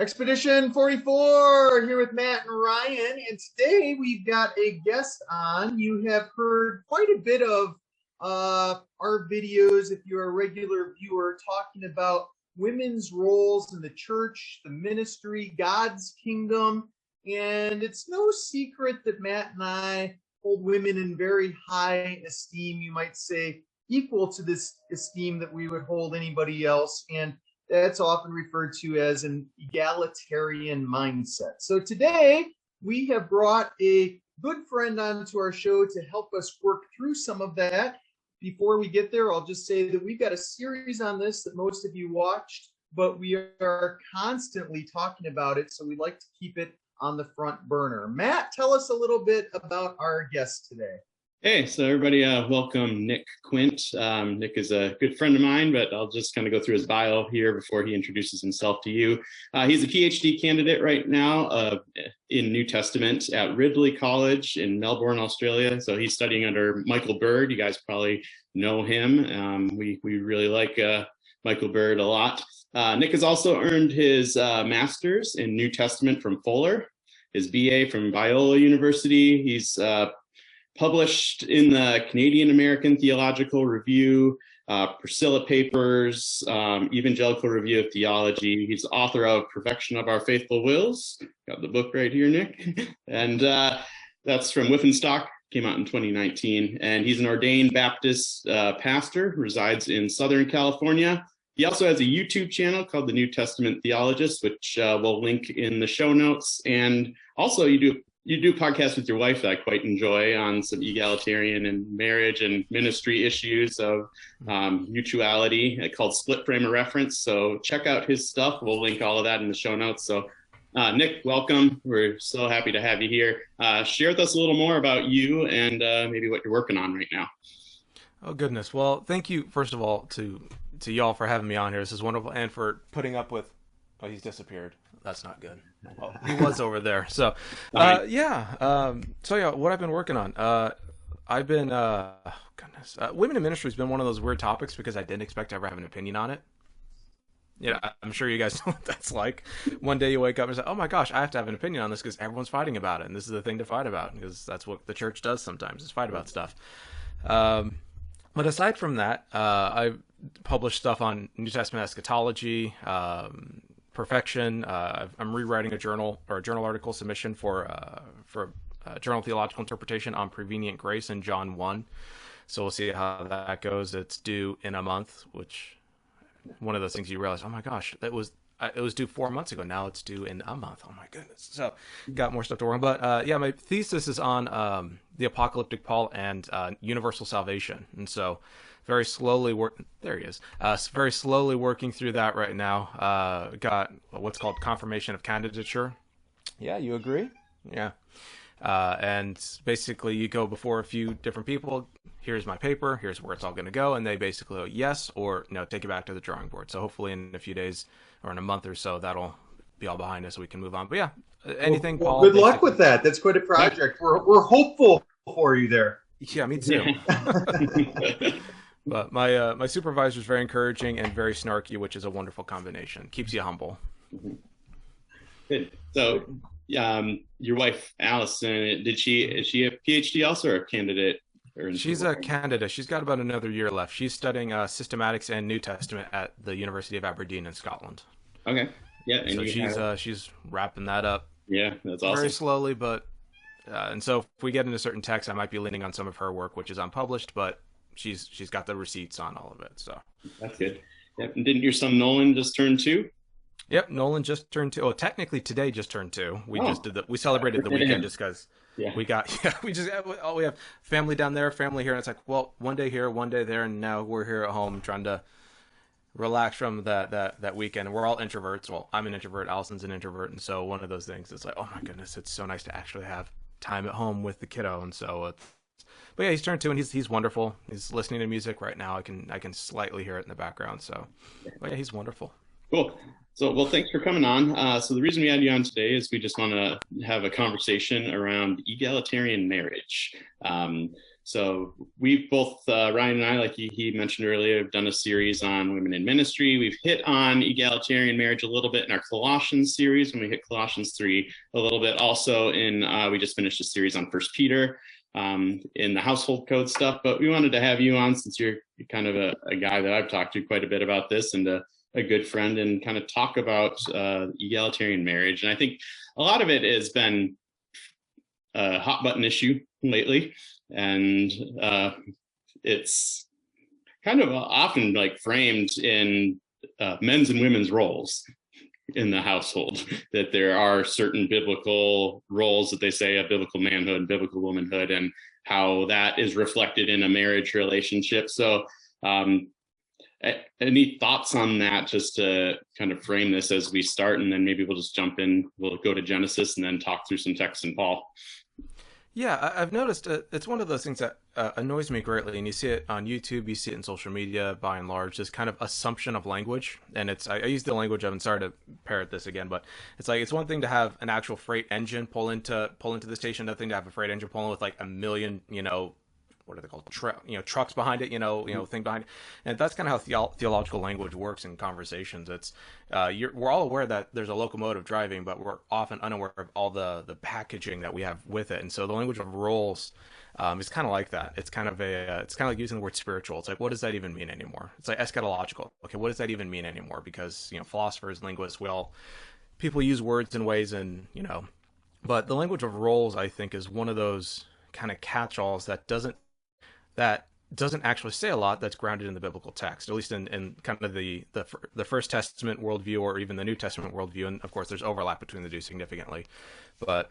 Expedition 44 here with Matt and Ryan, and today we've got a guest on. You have heard quite a bit of our videos, if you're a regular viewer, talking about women's roles in the church, the ministry, God's kingdom, and it's no secret that Matt and I hold women in very high esteem, you might say, equal to this esteem that we would hold anybody else, and that's often referred to as an egalitarian mindset. So today we have brought a good friend onto our show to help us work through some of that. Before we get there, I'll just say that we've got a series on this that most of you watched, but we are constantly talking about it, so we like to keep it on the front burner. Matt, tell us a little bit about our guest today. Hey, so everybody, welcome Nick Quient. Nick is a good friend of mine, but I'll just kind of go through his bio here before he introduces himself to you. He's a PhD candidate right now in New Testament at Ridley College in Melbourne, Australia. So he's studying under Michael Bird. You guys probably know him. We really like Michael Bird a lot. Nick has also earned his master's in New Testament from Fuller, his BA from Biola University. He's published in the Canadian-American Theological Review, Priscilla Papers, Evangelical Review of Theology. He's the author of Perfection of Our Faithful Wills. Got the book right here, Nick. And that's from Wipf Stock, came out in 2019. And he's an ordained Baptist pastor, resides in Southern California. He also has a YouTube channel called The New Testament Theologist, which we'll link in the show notes. And also you do podcasts with your wife that I quite enjoy on some egalitarian and marriage and ministry issues of mutuality called Split Frame of Reference. So check out his stuff. We'll link all of that in the show notes. So Nick, welcome. We're so happy to have you here. Share with us a little more about you and maybe what you're working on right now. Oh, goodness. Well, thank you, first of all, to y'all for having me on here. This is wonderful. And for putting up with, oh, he's disappeared. That's not good. Well, he was over there. So, what I've been working on. I've been, women in ministry has been one of those weird topics because I didn't expect to ever have an opinion on it. Yeah, I'm sure you guys know what that's like. One day you wake up and say, oh my gosh, I have to have an opinion on this because everyone's fighting about it. And this is the thing to fight about because that's what the church does sometimes is fight about stuff. But aside from that, I've published stuff on New Testament eschatology, perfection. I'm rewriting a journal article submission for Journal of Theological Interpretation on prevenient grace in John 1. So we'll see how that goes. It's due in a month, which one of those things you realize, oh my gosh, it was due 4 months ago. Now it's due in a month. Oh my goodness. So got more stuff to work on. But my thesis is on the apocalyptic Paul and universal salvation. And so very slowly very slowly working through that right now. Got what's called confirmation of candidature. Yeah, you agree? Yeah. And basically you go before a few different people. Here's my paper. Here's where it's all going to go. And they basically go yes or no, take it back to the drawing board. So hopefully in a few days or in a month or so, that'll be all behind us so we can move on. But yeah, anything. Well, good luck with that. That's quite a project. We're hopeful for you there. Yeah, me too. But my supervisor is very encouraging and very snarky, which is a wonderful combination. Keeps you humble. Good. So, your wife Allison, is she a PhD also or a candidate? She's a candidate. She's got about another year left. She's studying systematics and New Testament at the University of Aberdeen in Scotland. Okay. Yeah. And so she's wrapping that up. Yeah, that's awesome. Very slowly, but and so if we get into certain texts, I might be leaning on some of her work, which is unpublished, but she's got the receipts on all of it. So that's good. Yep. And didn't your son Nolan just turn 2? Yep, Nolan just turned 2. Oh, technically today just turned 2. We celebrated the weekend just because we have family down there, family here, and it's like, well, one day here, one day there, and now we're here at home trying to relax from that weekend. And we're all introverts. Well, I'm an introvert, Allison's an introvert, and so one of those things. It's like, oh my goodness, it's so nice to actually have time at home with the kiddo, and so. But yeah, he's turned 2 and he's wonderful. He's listening to music right now. I can slightly hear it in the background. So, but yeah, he's wonderful. Cool. So, well, thanks for coming on. So the reason we had you on today is we just want to have a conversation around egalitarian marriage. So we both, Ryan and I, like he mentioned earlier, have done a series on women in ministry. We've hit on egalitarian marriage a little bit in our Colossians series when we hit Colossians 3 a little bit. Also we just finished a series on First Peter in the household code stuff. But we wanted to have you on since you're kind of a guy that I've talked to quite a bit about this and a good friend, and kind of talk about egalitarian marriage. And I think a lot of it has been a hot button issue lately, and it's kind of often like framed in men's and women's roles in the household, that there are certain biblical roles that they say, a biblical manhood, biblical womanhood, and how that is reflected in a marriage relationship. So any thoughts on that, just to kind of frame this as we start, and then maybe we'll just jump in, we'll go to Genesis and then talk through some text in Paul. Yeah, I've noticed it's one of those things that annoys me greatly, and you see it on YouTube, you see it in social media by and large, this kind of assumption of language. And I use the language of, and sorry to parrot this again, but it's like, it's one thing to have an actual freight engine pull into the station, another thing to have a freight engine pulling with like a million, what are they called? Trucks behind it, thing behind it. And that's kind of how theological language works in conversations. It's we're all aware that there's a locomotive driving, but we're often unaware of all the packaging that we have with it. And so the language of roles is kind of like that. It's kind of like using the word spiritual. It's like, what does that even mean anymore? It's like eschatological. Okay, what does that even mean anymore? Because philosophers, linguists, people use words in ways, and but the language of roles, I think, is one of those kind of catch-alls that doesn't actually say a lot, that's grounded in the biblical text, at least in kind of the First Testament worldview, or even the New Testament worldview. And of course, there's overlap between the two significantly. But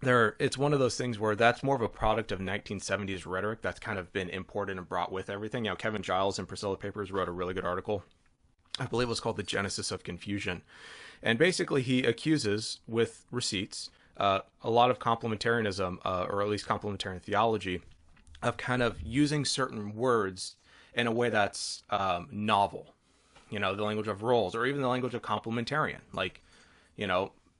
it's one of those things where that's more of a product of 1970s rhetoric that's kind of been imported and brought with everything. Kevin Giles in Priscilla Papers wrote a really good article. I believe it was called The Genesis of Confusion. And basically he accuses, with receipts, a lot of complementarianism, or at least complementarian theology, of kind of using certain words in a way that's novel, the language of roles, or even the language of complementarian. Like,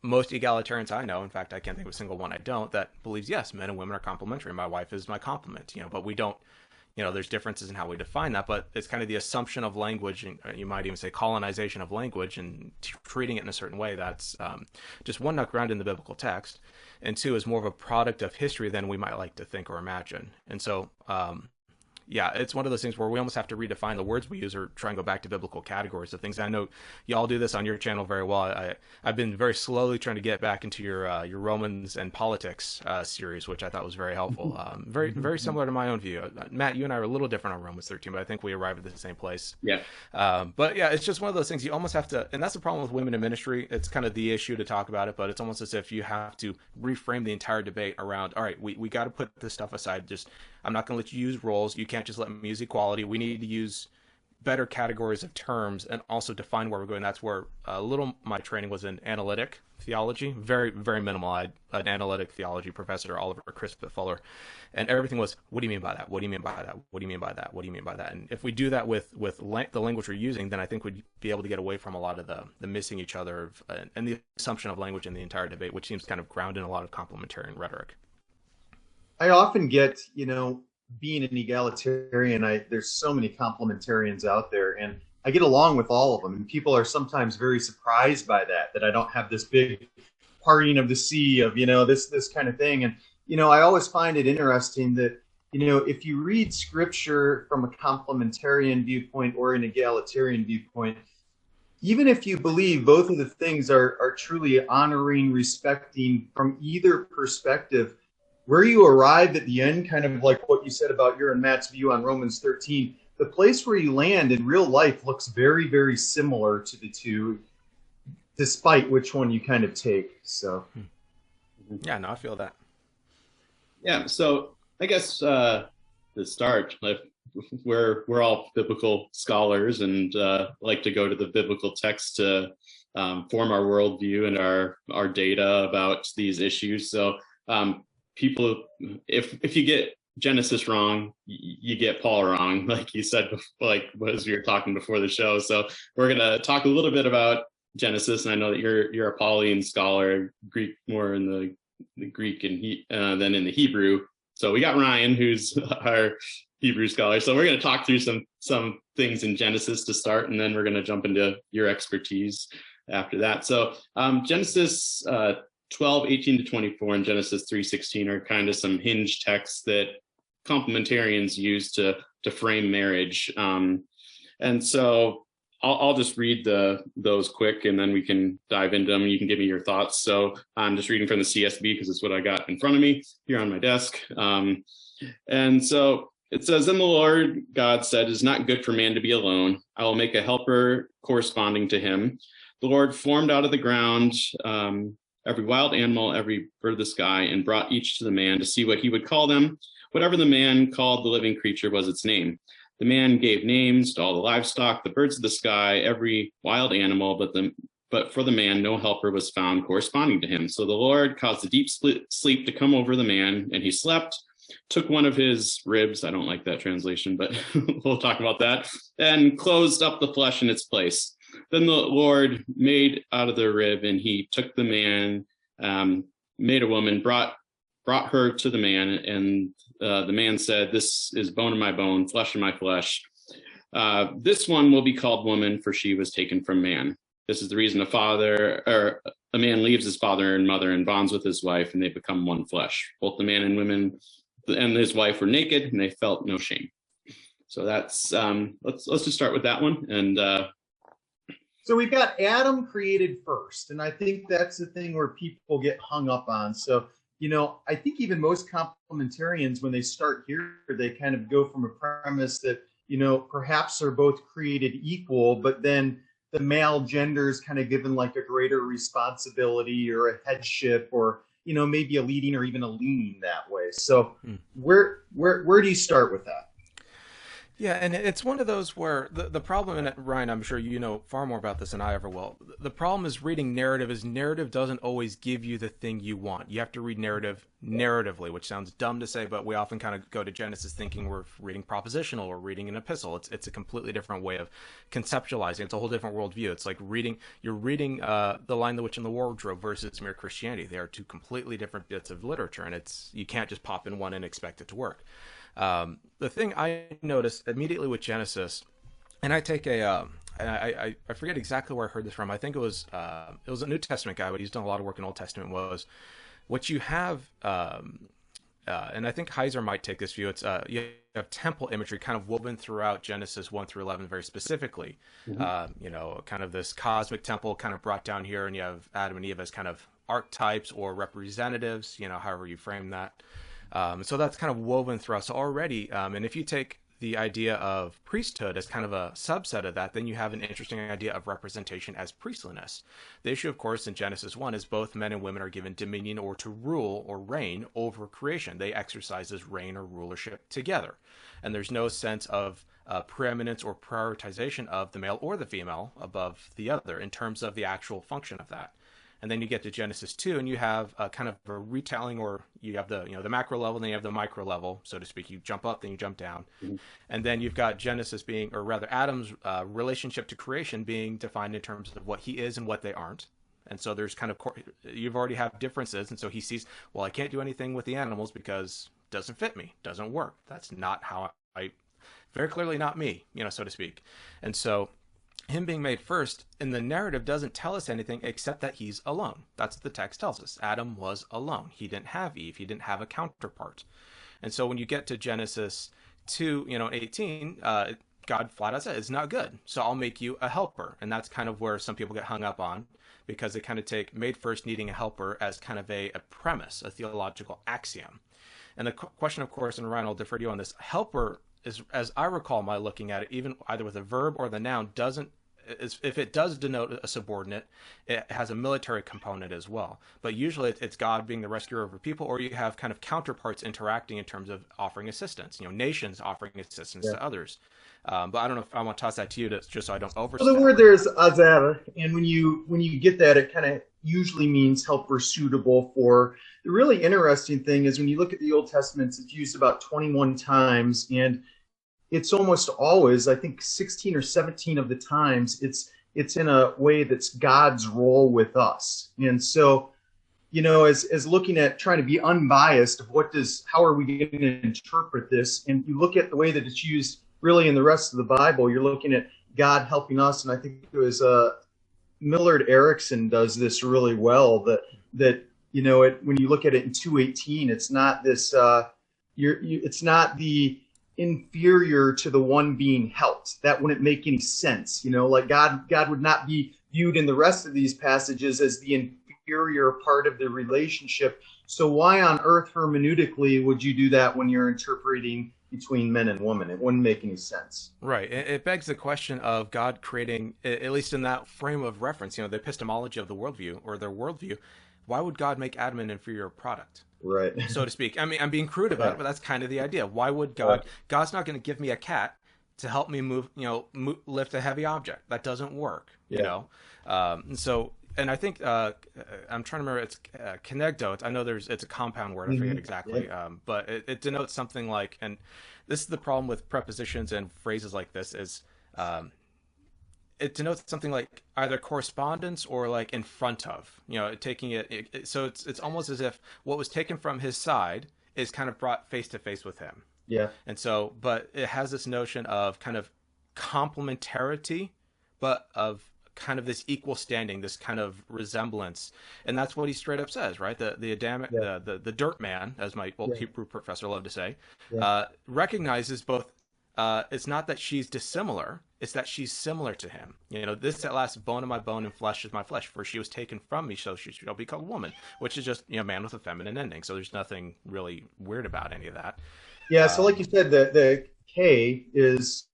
most egalitarians I know, in fact, I can't think of a single one I don't, that believes, yes, men and women are complementary. My wife is my complement, but we don't, there's differences in how we define that, but it's kind of the assumption of language, and you might even say colonization of language, and treating it in a certain way that's just, one, not grounded in the biblical text, and two, is more of a product of history than we might like to think or imagine. And so, it's one of those things where we almost have to redefine the words we use, or try and go back to biblical categories of things. I know y'all do this on your channel very well. I've been very slowly trying to get back into your Romans and politics series, which I thought was very helpful. Very, very similar to my own view. Matt, you and I are a little different on Romans 13, but I think we arrived at the same place. Yeah. But yeah, it's just one of those things you almost have to, and that's the problem with women in ministry. It's kind of the issue to talk about it, but it's almost as if you have to reframe the entire debate around, all right, we got to put this stuff aside. I'm not going to let you use roles. You can't just let me use equality. We need to use better categories of terms and also define where we're going. That's where my training was in analytic theology, very, very minimal. I had an analytic theology professor, Oliver Crisp at Fuller, and everything was, what do you mean by that? What do you mean by that? What do you mean by that? What do you mean by that? And if we do that with the language we're using, then I think we'd be able to get away from a lot of the missing each other and the assumption of language in the entire debate, which seems kind of grounded in a lot of complementarian rhetoric. I often get, being an egalitarian, there's so many complementarians out there, and I get along with all of them. And people are sometimes very surprised by that I don't have this big parting of the sea of, this kind of thing. And, I always find it interesting that, if you read scripture from a complementarian viewpoint or an egalitarian viewpoint, even if you believe both of the things are truly honoring, respecting from either perspective, where you arrived at the end, kind of like what you said about your and Matt's view on Romans 13, the place where you land in real life looks very, very similar to the two, despite which one you kind of take. So, yeah, no, I feel that. Yeah, so I guess to start, we're all biblical scholars and like to go to the biblical text to form our worldview and our data about these issues. So people, if you get Genesis wrong, you get Paul wrong, like you said, like as we were talking before the show. So we're going to talk a little bit about Genesis, and I know that you're a Pauline scholar, Greek more in the Greek and than in the Hebrew. So we got Ryan, who's our Hebrew scholar. So we're going to talk through some things in Genesis to start, and then we're going to jump into your expertise after that. So Genesis 12:18 to 24 and Genesis 3:16 are kind of some hinge texts that complementarians use to frame marriage. And so I'll just read those quick, and then we can dive into them. You can give me your thoughts. So I'm just reading from the CSB because it's what I got in front of me here on my desk. And so it says, "Then the Lord God said, 'It is not good for man to be alone. I will make a helper corresponding to him.' The Lord formed out of the ground every wild animal, every bird of the sky, and brought each to the man to see what he would call them. Whatever the man called the living creature was its name. The man gave names to all the livestock, the birds of the sky, every wild animal, but for the man no helper was found corresponding to him. So the Lord caused a deep sleep to come over the man, and he slept, took one of his ribs," I don't like that translation, but we'll talk about that, "and closed up the flesh in its place. Then the Lord made out of the rib, and he took the man, made a woman, brought her to the man, and the man said, 'This is bone of my bone, flesh of my flesh. This one will be called woman, for she was taken from man.' This is the reason a man leaves his father and mother and bonds with his wife, and they become one flesh. Both the man and women and his wife were naked, and they felt no shame." So that's let's just start with that one. And so we've got Adam created first, and I think that's the thing where people get hung up on. So, I think even most complementarians, when they start here, they kind of go from a premise that, perhaps they're both created equal, but then the male gender is kind of given like a greater responsibility or a headship, or, maybe a leading or even a leaning that way. So where do you start with that? Yeah, and it's one of those where the problem, and Ryan, I'm sure you know far more about this than I ever will. The problem is reading narrative is narrative doesn't always give you the thing you want. You have to read narrative narratively, which sounds dumb to say, but we often kind of go to Genesis thinking we're reading propositional or reading an epistle. It's a completely different way of conceptualizing. It's a whole different worldview. It's like you're reading The Lion, the Witch, and the Wardrobe versus Mere Christianity. They are two completely different bits of literature, and you can't just pop in one and expect it to work. The thing I noticed immediately with Genesis, and I take I forget exactly where I heard this from. I think it was a New Testament guy, but he's done a lot of work in Old Testament. Was what you have, and I think Heiser might take this view. It's you have temple imagery kind of woven throughout Genesis 1 through 11 very specifically. Kind of this cosmic temple kind of brought down here, and you have Adam and Eve as kind of archetypes or representatives. However you frame that. So that's kind of woven throughout. So already, and if you take the idea of priesthood as kind of a subset of that, then you have an interesting idea of representation as priestliness. The issue, of course, in Genesis 1 is both men and women are given dominion or to rule or reign over creation. They exercise this reign or rulership together. And there's no sense of preeminence or prioritization of the male or the female above the other in terms of the actual function of that. And then you get to Genesis 2, and you have a kind of a retelling, or you have the macro level, then you have the micro level, so to speak. You jump up, then you jump down. Mm-hmm. And then you've got Genesis being, or rather Adam's relationship to creation being defined in terms of what he is and what they aren't. And so there's kind of, you've already have differences. And so he sees, well, I can't do anything with the animals because it doesn't fit me, doesn't work. That's not how very clearly not me, so to speak. And so him being made first in the narrative doesn't tell us anything except that he's alone. That's what the text tells us. Adam was alone. He didn't have Eve. He didn't have a counterpart. And so when you get to Genesis 2, 18, God flat out says, it's not good. So I'll make you a helper. And that's kind of where some people get hung up on, because they kind of take made first needing a helper as kind of a premise, a theological axiom. And the question, of course, and Ryan, I'll defer to you on this, helper is, as I recall my looking at it, even either with a verb or the noun, if it does denote a subordinate, it has a military component as well. But usually it's God being the rescuer over people, or you have kind of counterparts interacting in terms of offering assistance, nations offering assistance to others. But I don't know if I want to toss that to you just so I don't overstep. Well, the word there is azar, and when you get that, it kind of usually means helper suitable for. The really interesting thing is when you look at the Old Testament, it's used about 21 times, and it's almost always, I think 16 or 17 of the times, it's in a way that's God's role with us. And so as looking at trying to be unbiased of how are we going to interpret this? And you look at the way that it's used really in the rest of the Bible, you're looking at God helping us. And I think it was Millard Erickson does this really well, that when you look at it in 2:18, it's not this, it's not the inferior to the one being helped. That wouldn't make any sense. Like God would not be viewed in the rest of these passages as the inferior part of the relationship. So why on earth hermeneutically would you do that when you're interpreting between men and women? It wouldn't make any sense. Right. It begs the question of God creating, at least in that frame of reference, the epistemology of the worldview or their worldview. Why would God make Adam an inferior product? Right. So to speak. I mean, I'm being crude about it, but that's kind of the idea. Why would God's not going to give me a cat to help me lift a heavy object. That doesn't work, And I think I'm trying to remember. It's kenegdo. I know it's a compound word. I forget exactly. But it denotes something like, and this is the problem with prepositions and phrases like this is, it denotes something like either correspondence or like in front of. Taking it. So it's almost as if what was taken from his side is kind of brought face to face with him. Yeah. And so, but it has this notion of kind of complementarity, but of kind of this equal standing, this kind of resemblance, and that's what he straight up says, right? The Adamic, the dirt man, as my old Hebrew professor loved to say, recognizes both. It's not that she's dissimilar; it's that she's similar to him. This at last bone of my bone and flesh is my flesh. For she was taken from me, so she shall be called woman, which is just man with a feminine ending. So there's nothing really weird about any of that. Yeah. So like you said, the K is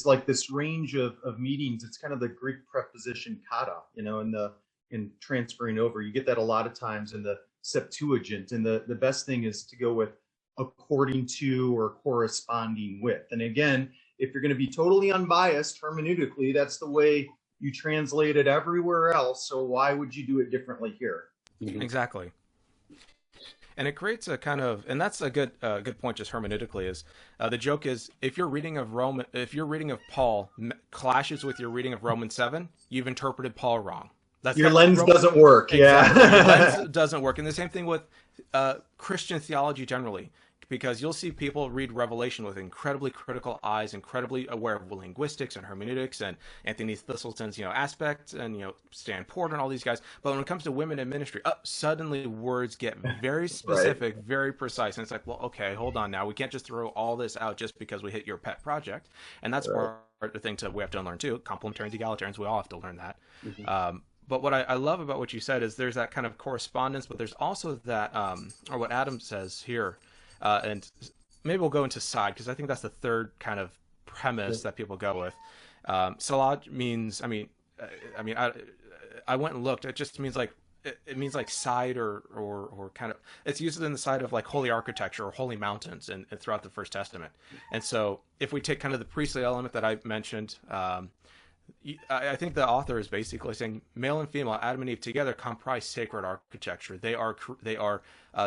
like this range of meanings. It's kind of the Greek preposition kata, in transferring over. You get that a lot of times in the Septuagint. And the best thing is to go with according to or corresponding with. And again, if you're going to be totally unbiased hermeneutically, that's the way you translate it everywhere else. So why would you do it differently here? Exactly. And it creates a kind of, and that's a good point. Just hermeneutically, is the joke is if your reading of Paul clashes with your reading of Romans 7, you've interpreted Paul wrong. Your lens doesn't work. Exactly. Yeah, your lens doesn't work. And the same thing with Christian theology generally, because you'll see people read Revelation with incredibly critical eyes, incredibly aware of linguistics and hermeneutics and Anthony Thistleton's, aspects and, Stan Porter and all these guys. But when it comes to women in ministry, suddenly words get very specific, right, very precise. And it's like, well, okay, hold on now. We can't just throw all this out just because we hit your pet project. And that's part of the thing we have to learn too. Complementarians, egalitarians, we all have to learn that. Mm-hmm. But what I love about what you said is there's that kind of correspondence, but there's also that, or what Adam says here, and maybe we'll go into side, because I think that's the third kind of premise that people go with. Salad means, I went and looked. It just means like, it means like side or kind of, it's used in the side of like holy architecture or holy mountains and throughout the First Testament. And so if we take kind of the priestly element that I mentioned, I think the author is basically saying male and female, Adam and Eve together, comprise sacred architecture. They are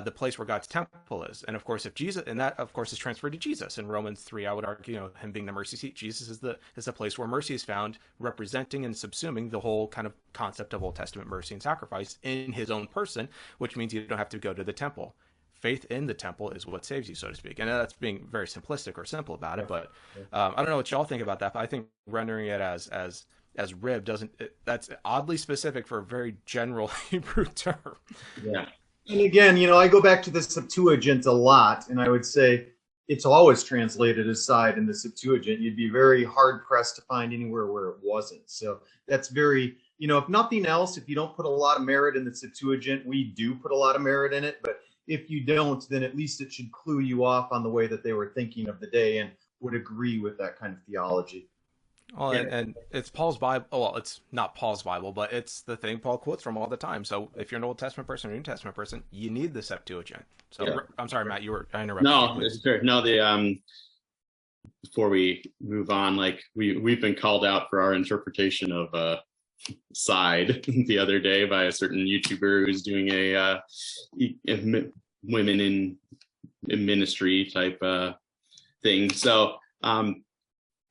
the place where God's temple is. And of course, if Jesus, and that of course is transferred to Jesus in Romans 3, I would argue, him being the mercy seat, Jesus is the place where mercy is found, representing and subsuming the whole kind of concept of Old Testament mercy and sacrifice in his own person, which means you don't have to go to the temple. Faith in the temple is what saves you, so to speak. And that's being very simplistic or simple about it. But I don't know what y'all think about that. But I think rendering it as rib that's oddly specific for a very general Hebrew term. Yeah. And again, I go back to the Septuagint a lot, and I would say it's always translated as side in the Septuagint. You'd be very hard pressed to find anywhere where it wasn't. So that's very, if nothing else, if you don't put a lot of merit in the Septuagint, we do put a lot of merit in it. But if you don't, then at least it should clue you off on the way that they were thinking of the day and would agree with that kind of theology. Well, and it's Paul's Bible. Well, it's not Paul's Bible, but it's the thing Paul quotes from all the time. So if you're an Old Testament person or New Testament person, you need the Septuagint. So I'm sorry, Matt, I interrupted. No, it's fair. No, before we move on, like we've been called out for our interpretation of side the other day by a certain YouTuber who's doing a women in ministry type thing. So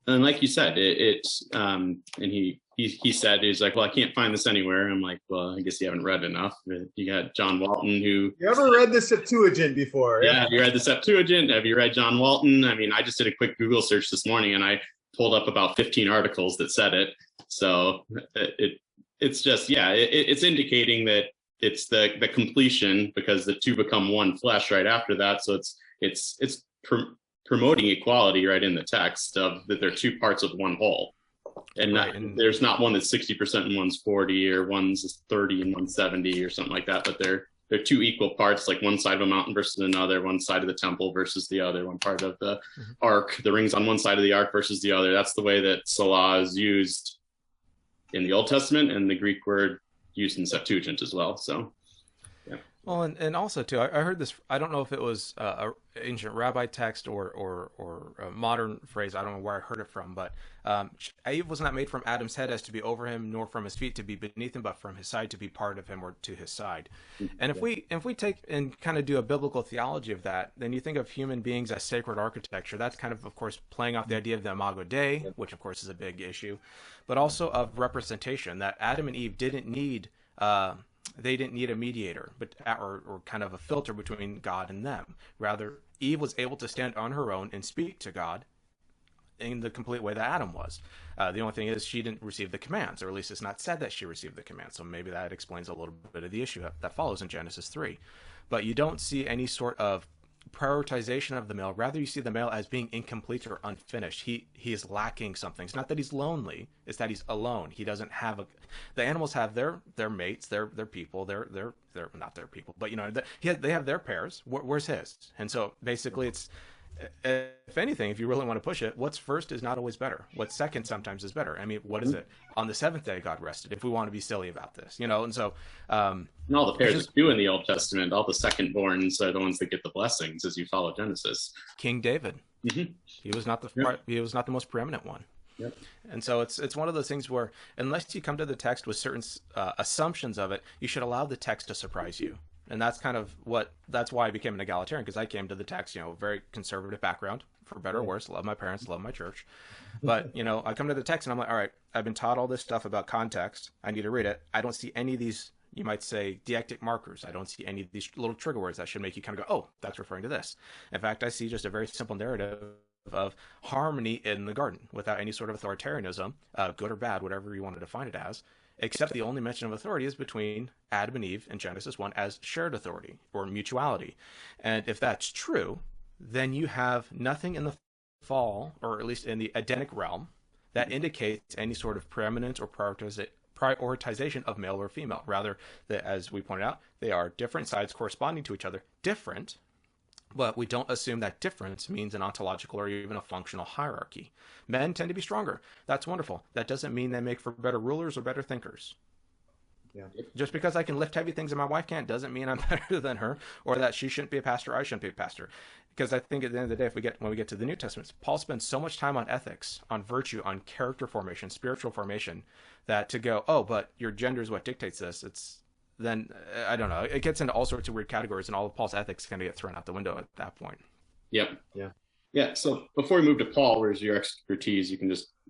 and like you said, it's and he he said, he's like, well, I can't find this anywhere. I'm like, well, I guess you haven't read enough. You got John Walton, who... You ever read the Septuagint before? Yeah, have you read the Septuagint? Have you read John Walton? I mean, I just did a quick Google search this morning, and I pulled up about 15 articles that said it. So it's just, yeah, it's indicating that it's the completion, because the two become one flesh right after that. So it's promoting equality right in the text, of that they're two parts of one whole. And, right. There's not one that's 60% and one's 40, or one's 30 and one's 70 or something like that, but they're two equal parts, like one side of a mountain versus another, one side of the temple versus the other, one part of the ark, the rings on one side of the ark versus the other. That's the way that Salah is used in the Old Testament, and the Greek word used in Septuagint as well. So, yeah. Well, and also too, I heard this. I don't know if it was a ancient rabbi text or a modern phrase. I don't know where I heard it from, but Eve was not made from Adam's head as to be over him, nor from his feet to be beneath him, but from his side to be part of him, or to his side. And if we take and kind of do a biblical theology of that, then you think of human beings as sacred architecture. That's kind of course, playing off the idea of the Imago Dei, which of course is a big issue, but also of representation. That Adam and Eve didn't need. They didn't need a mediator, or kind of a filter between God and them. Rather, Eve was able to stand on her own and speak to God in the complete way that Adam was. The only thing is, she didn't receive the commands, or at least it's not said that she received the commands. So maybe that explains a little bit of the issue that follows in Genesis 3. But you don't see any sort of prioritization of the male. Rather, you see the male as being incomplete or unfinished. He is lacking something. It's not that he's lonely, it's that he's alone. He doesn't have the animals have their mates, their people, they're not their people, but they have their pairs. Where's his? And so basically it's, if anything, if you really want to push it, what's first is not always better. What's second sometimes is better. I mean, what is it? On the seventh day, God rested, if we want to be silly about this, and so... and all the pairs do in the Old Testament, all the second-borns are the ones that get the blessings as you follow Genesis. King David. Mm-hmm. He was not the most preeminent one. Yep. And so it's one of those things where, unless you come to the text with certain assumptions of it, you should allow the text to surprise you. And that's that's why I became an egalitarian, because I came to the text, very conservative background, for better or worse. Love my parents, love my church. But, I come to the text and I'm like, all right, I've been taught all this stuff about context. I need to read it. I don't see any of these, you might say, deictic markers. I don't see any of these little trigger words that should make you kind of go, oh, that's referring to this. In fact, I see just a very simple narrative of harmony in the garden without any sort of authoritarianism, good or bad, whatever you want to define it as. Except the only mention of authority is between Adam and Eve in Genesis 1 as shared authority or mutuality. And if that's true, then you have nothing in the fall, or at least in the Edenic realm, that indicates any sort of preeminence or prioritization of male or female. Rather, that, as we pointed out, they are different sides corresponding to each other, different, but we don't assume that difference means an ontological or even a functional hierarchy. Men tend to be stronger. That's wonderful. That doesn't mean they make for better rulers or better thinkers. Yeah. Just because I can lift heavy things and my wife can't doesn't mean I'm better than her, or that she shouldn't be a pastor, I shouldn't be a pastor. Because I think at the end of the day, when we get to the New Testament, Paul spends so much time on ethics, on virtue, on character formation, spiritual formation, that to go, oh, but your gender is what dictates this, then I don't know. It gets into all sorts of weird categories, and all of Paul's ethics kind of get thrown out the window at that point. Yep. Yeah. So before we move to Paul, where's your expertise? Do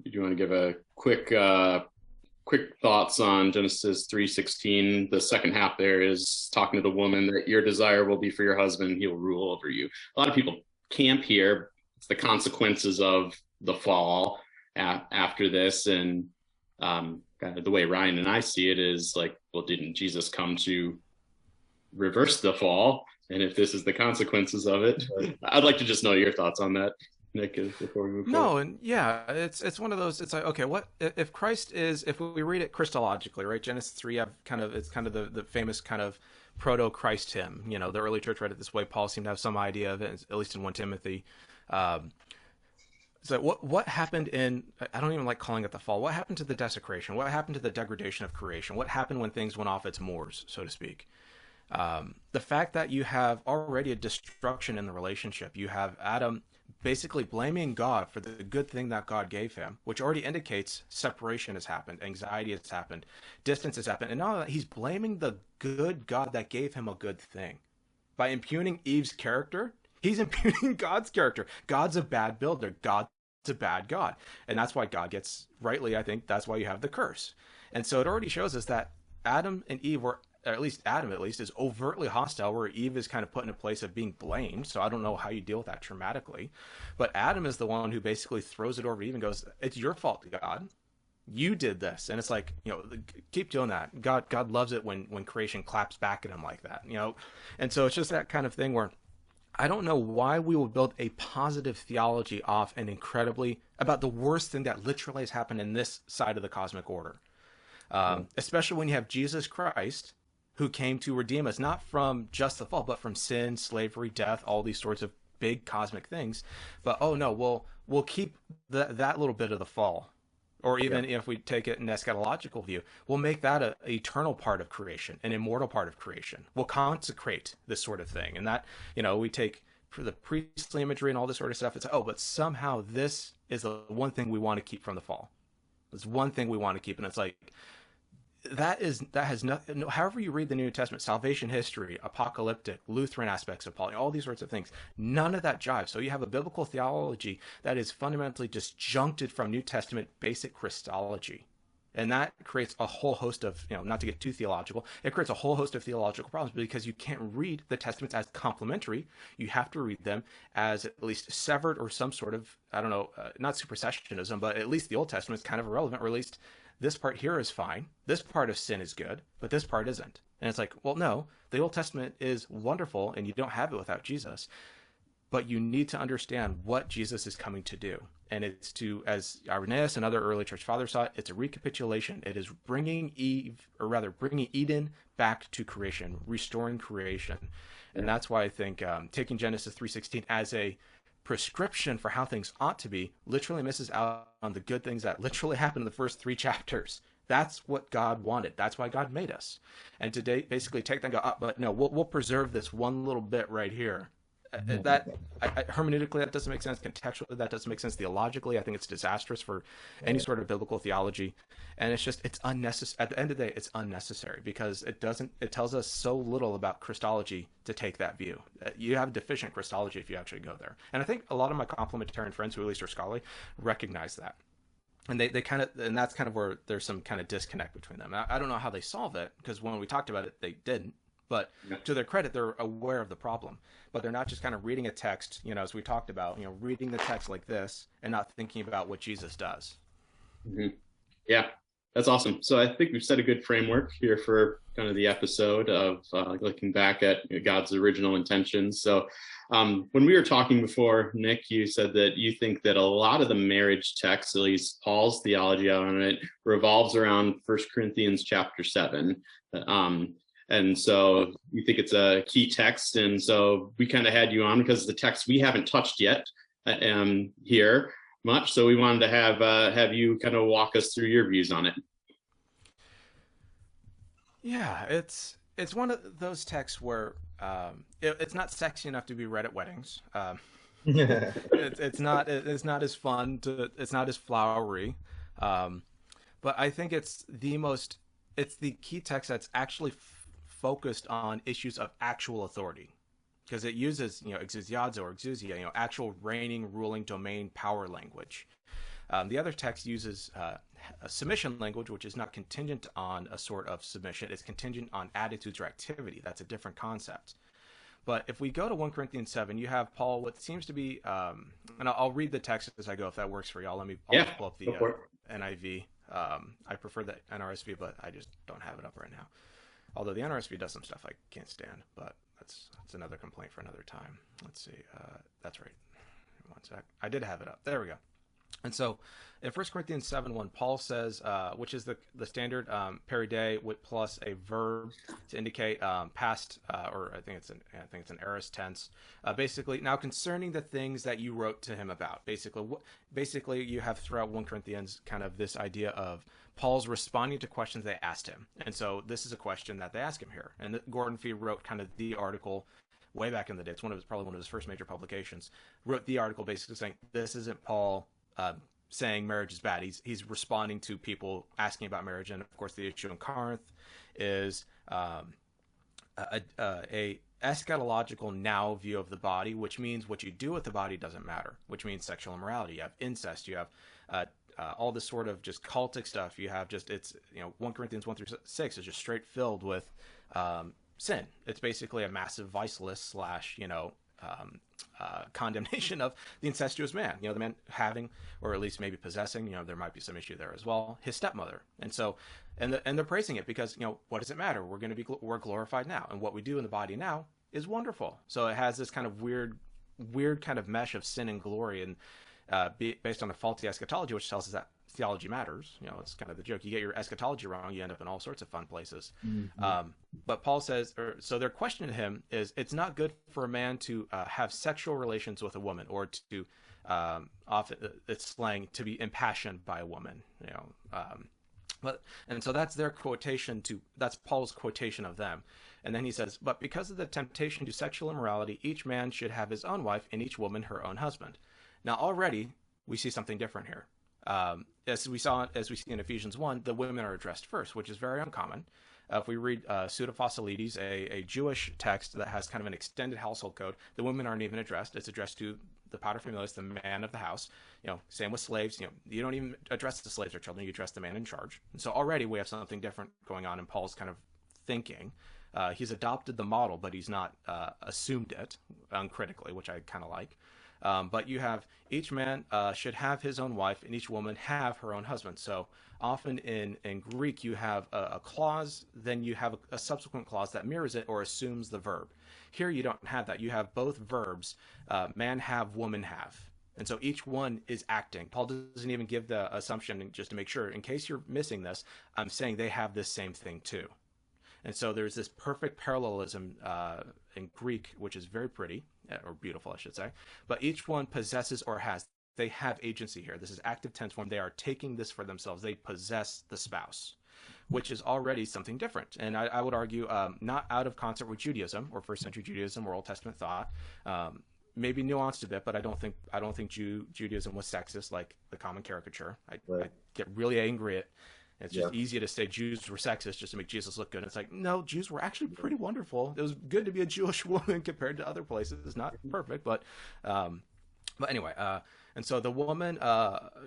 you want to give a quick thoughts on Genesis 3:16? The second half there is talking to the woman that your desire will be for your husband; he will rule over you. A lot of people camp here. It's the consequences of the fall after this, and kind of the way Ryan and I see it is like, well, didn't Jesus come to reverse the fall? And if this is the consequences of it, I'd like to just know your thoughts on that, Nick, before we move forward. No, and yeah, it's one of those. It's like, okay, what if Christ is? If we read it Christologically, right? Genesis 3, it's kind of the famous kind of proto-Christ hymn. The early church read it this way. Paul seemed to have some idea of it, at least in 1 Timothy. So what happened in, I don't even like calling it the fall. What happened to the desecration? What happened to the degradation of creation? What happened when things went off its moors, so to speak? The fact that you have already a destruction in the relationship. You have Adam basically blaming God for the good thing that God gave him, which already indicates separation has happened, anxiety has happened, distance has happened. And now that he's blaming the good God that gave him a good thing. By impugning Eve's character, he's impugning God's character. God's a bad builder. God's a bad God. And that's why God gets, rightly, I think, that's why you have the curse. And so it already shows us that Adam and Eve were, or at least Adam is overtly hostile, where Eve is kind of put in a place of being blamed. So I don't know how you deal with that traumatically. But Adam is the one who basically throws it over to Eve and goes, it's your fault, God. You did this. And it's like, keep doing that. God loves it when creation claps back at him like that, And so it's just that kind of thing where I don't know why we will build a positive theology off an incredibly, about the worst thing that literally has happened in this side of the cosmic order. Especially when you have Jesus Christ, who came to redeem us, not from just the fall, but from sin, slavery, death, all these sorts of big cosmic things. But, oh no, we'll keep that little bit of the fall. Or even if we take it in an eschatological view, we'll make that an eternal part of creation, an immortal part of creation. We'll consecrate this sort of thing. And that, we take for the priestly imagery and all this sort of stuff. It's, but somehow this is the one thing we want to keep from the fall. There's one thing we want to keep. And it's like, that has nothing, however you read the New Testament, salvation history, apocalyptic, Lutheran aspects of Paul, all these sorts of things, none of that jives. So you have a biblical theology that is fundamentally disjuncted from New Testament basic Christology. And that creates a whole host of, not to get too theological, it creates a whole host of theological problems because you can't read the Testaments as complementary. You have to read them as at least severed or some sort of, not supersessionism, but at least the Old Testament is kind of irrelevant, or at least this part here is fine. This part of sin is good, but this part isn't. And it's like, well, no, the Old Testament is wonderful and you don't have it without Jesus, but you need to understand what Jesus is coming to do. And it's to, as Irenaeus and other early church fathers saw it, it's a recapitulation. It is bringing Eden back to creation, restoring creation. And that's why I think taking Genesis 3:16 as a prescription for how things ought to be literally misses out on the good things that literally happened in the first 3 chapters. That's what God wanted. That's why God made us. And today, basically take that and go, but no, we'll preserve this one little bit right here. Hermeneutically, that doesn't make sense. Contextually, that doesn't make sense. Theologically, I think it's disastrous for any sort of biblical theology. And it's unnecessary. At the end of the day, it's unnecessary because it tells us so little about Christology to take that view. You have deficient Christology if you actually go there. And I think a lot of my complementarian friends who at least are scholarly recognize that. And they kind of, and that's kind of where there's some kind of disconnect between them. I don't know how they solve it because when we talked about it, they didn't. But to their credit, they're aware of the problem. But they're not just kind of reading a text, as we talked about, reading the text like this and not thinking about what Jesus does. Mm-hmm. Yeah, that's awesome. So I think we've set a good framework here for kind of the episode of looking back at God's original intentions. So when we were talking before, Nick, you said that you think that a lot of the marriage text, at least Paul's theology on it, revolves around 1 Corinthians chapter 7. And so you think it's a key text. And so we kind of had you on because the text we haven't touched yet here much. So we wanted to have you kind of walk us through your views on it. Yeah, it's one of those texts where it's not sexy enough to be read at weddings. It's not as fun it's not as flowery. But I think it's the key text that's actually focused on issues of actual authority, because it uses exousiazo or exousia, actual reigning, ruling, domain, power language. The other text uses a submission language, which is not contingent on a sort of submission. It's contingent on attitudes or activity. That's a different concept. But if we go to 1 Corinthians 7, you have Paul, what seems to be, and I'll read the text as I go if that works for y'all. I'll just pull up the NIV. I prefer the NRSV, but I just don't have it up right now. Although the NRSV does some stuff I can't stand, but that's another complaint for another time. Let's see. That's right. One sec. I did have it up. There we go. And so in 1 Corinthians 7:1, Paul says, which is the standard peride with plus a verb to indicate past, or I think it's an aorist tense. Basically, now concerning the things that you wrote to him about. Basically, you have throughout 1 Corinthians kind of this idea of Paul's responding to questions they asked him. And so this is a question that they ask him here. And Gordon Fee wrote kind of the article way back in the day. It's probably one of his first major publications. Wrote the article basically saying this isn't Paul saying marriage is bad. He's responding to people asking about marriage. And of course, the issue in Corinth is a eschatological now view of the body, which means what you do with the body doesn't matter, which means sexual immorality. You have incest, you have all this sort of just cultic stuff. You have just, it's, 1 Corinthians 1-6 is just straight filled with sin. It's basically a massive vice list / condemnation of the incestuous man, the man having, or at least maybe possessing, there might be some issue there as well, his stepmother. And so, and they're praising it because, what does it matter? We're glorified now. And what we do in the body now is wonderful. So it has this kind of weird kind of mesh of sin and glory, and based on a faulty eschatology, which tells us that theology matters. It's kind of the joke. You get your eschatology wrong, you end up in all sorts of fun places. Mm-hmm. But Paul says, so their question to him is, it's not good for a man to have sexual relations with a woman, or to, often it's slang, to be impassioned by a woman. And so that's their quotation that's Paul's quotation of them. And then he says, but because of the temptation to sexual immorality, each man should have his own wife, and each woman her own husband. Now already we see something different here. As we see in Ephesians 1, the women are addressed first, which is very uncommon. If we read Pseudo-Phosilides, a Jewish text that has kind of an extended household code, the women aren't even addressed. It's addressed to the paterfamilias, the man of the house. Same with slaves. You don't even address the slaves or children. You address the man in charge. And so already we have something different going on in Paul's kind of thinking. He's adopted the model, but he's not assumed it uncritically, which I kind of like. But you have each man should have his own wife, and each woman have her own husband. So often in Greek, you have a clause, then you have a subsequent clause that mirrors it or assumes the verb. Here you don't have that. You have both verbs, man have, woman have. And so each one is acting. Paul doesn't even give the assumption, just to make sure, in case you're missing this, I'm saying they have this same thing too. And so there's this perfect parallelism in Greek, which is very pretty, or beautiful, I should say. But each one possesses or has. They have agency here. This is active tense form. They are taking this for themselves. They possess the spouse, which is already something different. And I would argue not out of concert with Judaism or first century Judaism or Old Testament thought. Maybe nuanced a bit, but I don't think Judaism was sexist like the common caricature. I get really angry at. It's just easy to say Jews were sexist just to make Jesus look good. It's like, no, Jews were actually pretty wonderful. It was good to be a Jewish woman compared to other places. It's not perfect, but anyway. And so the woman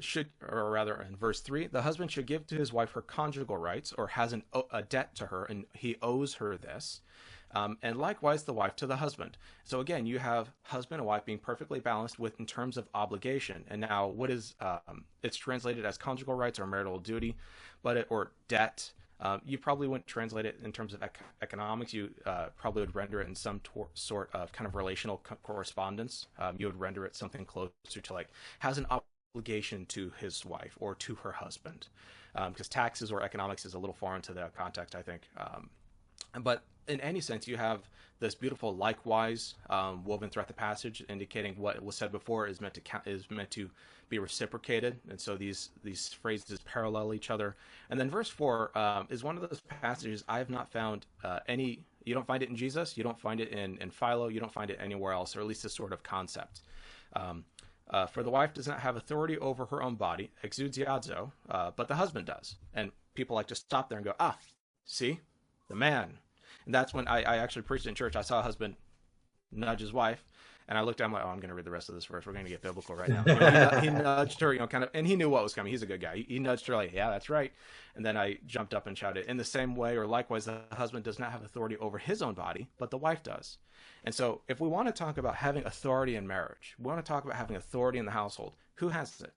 should, or rather in verse 3, the husband should give to his wife her conjugal rights, or has a debt to her, and he owes her this. And likewise the wife to the husband. So again, you have husband and wife being perfectly balanced in terms of obligation. And now what is, it's translated as conjugal rights or marital duty, or debt. You probably wouldn't translate it in terms of economics. You probably would render it in some sort of kind of relational correspondence. You would render it something closer to like, has an obligation to his wife or to her husband. Because taxes or economics is a little foreign to the context, I think. But in any sense, you have this beautiful likewise woven throughout the passage, indicating what was said before is meant to be reciprocated, and so these phrases parallel each other. And then verse 4 is one of those passages I have not found any. You don't find it in Jesus, you don't find it in Philo, you don't find it anywhere else, or at least this sort of concept. For the wife does not have authority over her own body, exoudiazo, but the husband does. And people like to stop there and go, see, the man. And that's when I actually preached in church. I saw a husband nudge his wife, and I looked at him like, I'm going to read the rest of this verse. We're going to get biblical right now. He nudged her, kind of, and he knew what was coming. He's a good guy. He nudged her like, yeah, that's right. And then I jumped up and shouted, in the same way, or likewise, the husband does not have authority over his own body, but the wife does. And so if we want to talk about having authority in marriage, we want to talk about having authority in the household, who has it?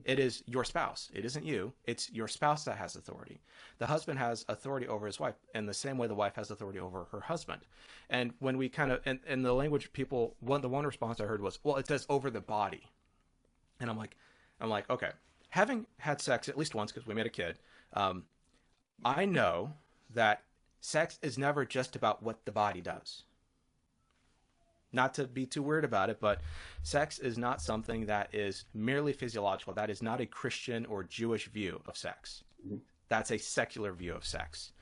It is your spouse. It isn't you. It's your spouse that has authority. The husband has authority over his wife in the same way the wife has authority over her husband. And when we kind of, in the language the one response I heard was, well, it says over the body. And I'm like, okay, having had sex at least once, because we made a kid, I know that sex is never just about what the body does. Not to be too weird about it, but sex is not something that is merely physiological. That is not a Christian or Jewish view of sex. That's a secular view of sex.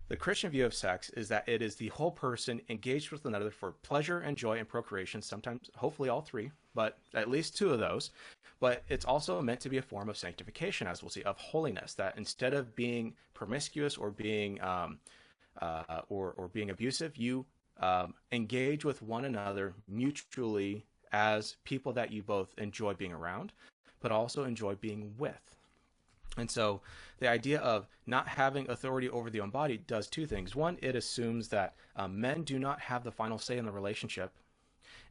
The Christian view of sex is that it is the whole person engaged with another for pleasure and joy and procreation, sometimes, hopefully all three, but at least two of those. But it's also meant to be a form of sanctification, as we'll see, of holiness, that instead of being promiscuous or being or being abusive, you engage with one another mutually as people that you both enjoy being around, but also enjoy being with. And so the idea of not having authority over the own body does two things. One, it assumes that men do not have the final say in the relationship,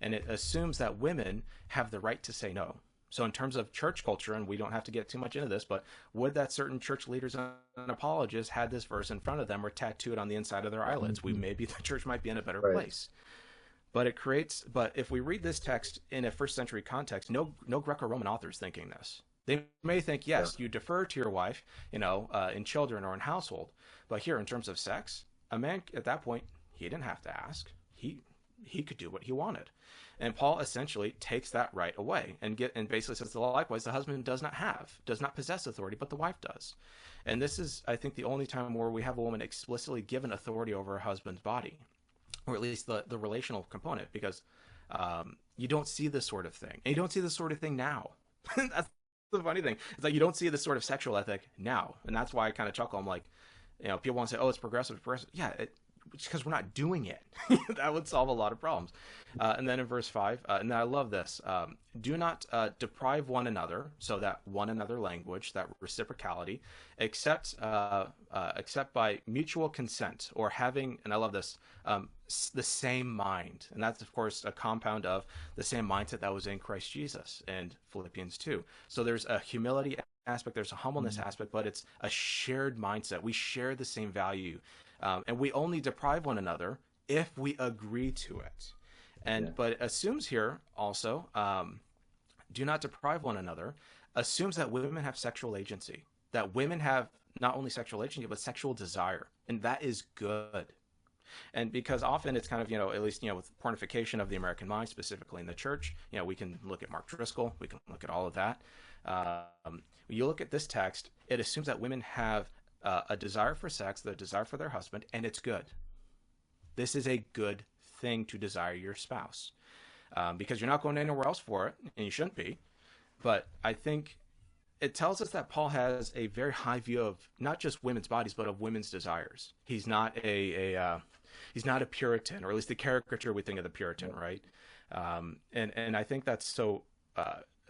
and it assumes that women have the right to say no. So in terms of church culture, and we don't have to get too much into this, but would that certain church leaders and apologists had this verse in front of them or tattooed on the inside of their eyelids? Maybe the church might be in a better place. But if we read this text in a first century context, no Greco-Roman authors thinking this. They may think, yes, you defer to your wife, in children or in household. But here, in terms of sex, a man at that point, he didn't have to ask. He could do what he wanted. And Paul essentially takes that right away and basically says, likewise, the husband does not possess authority, but the wife does. And this is, I think, the only time where we have a woman explicitly given authority over her husband's body, or at least the relational component, because you don't see this sort of thing. And you don't see this sort of thing now. That's the funny thing. It's like you don't see this sort of sexual ethic now. And that's why I kind of chuckle. I'm like, people want to say, oh, it's progressive. Yeah, it's because we're not doing it. That would solve a lot of problems. And then in verse 5, and I love this, do not deprive one another, so that one another language, that reciprocality, except by mutual consent, or having, and I love this, the same mind. And that's, of course, a compound of the same mindset that was in Christ Jesus and Philippians 2. So there's a humility aspect, there's a humbleness aspect, but it's a shared mindset. We share the same value. And we only deprive one another if we agree to it. But it assumes here also, do not deprive one another, assumes that women have sexual agency, that women have not only sexual agency, but sexual desire. And that is good. And because often it's kind of, at least, with pornification of the American mind, specifically in the church, we can look at Mark Driscoll, we can look at all of that. When you look at this text, it assumes that women have a desire for sex, the desire for their husband, and it's good. This is a good thing to desire your spouse, because you're not going anywhere else for it, and you shouldn't be. But I think it tells us that Paul has a very high view of not just women's bodies, but of women's desires. He's not he's not a Puritan, or at least the caricature we think of the Puritan, right? And I think that's so.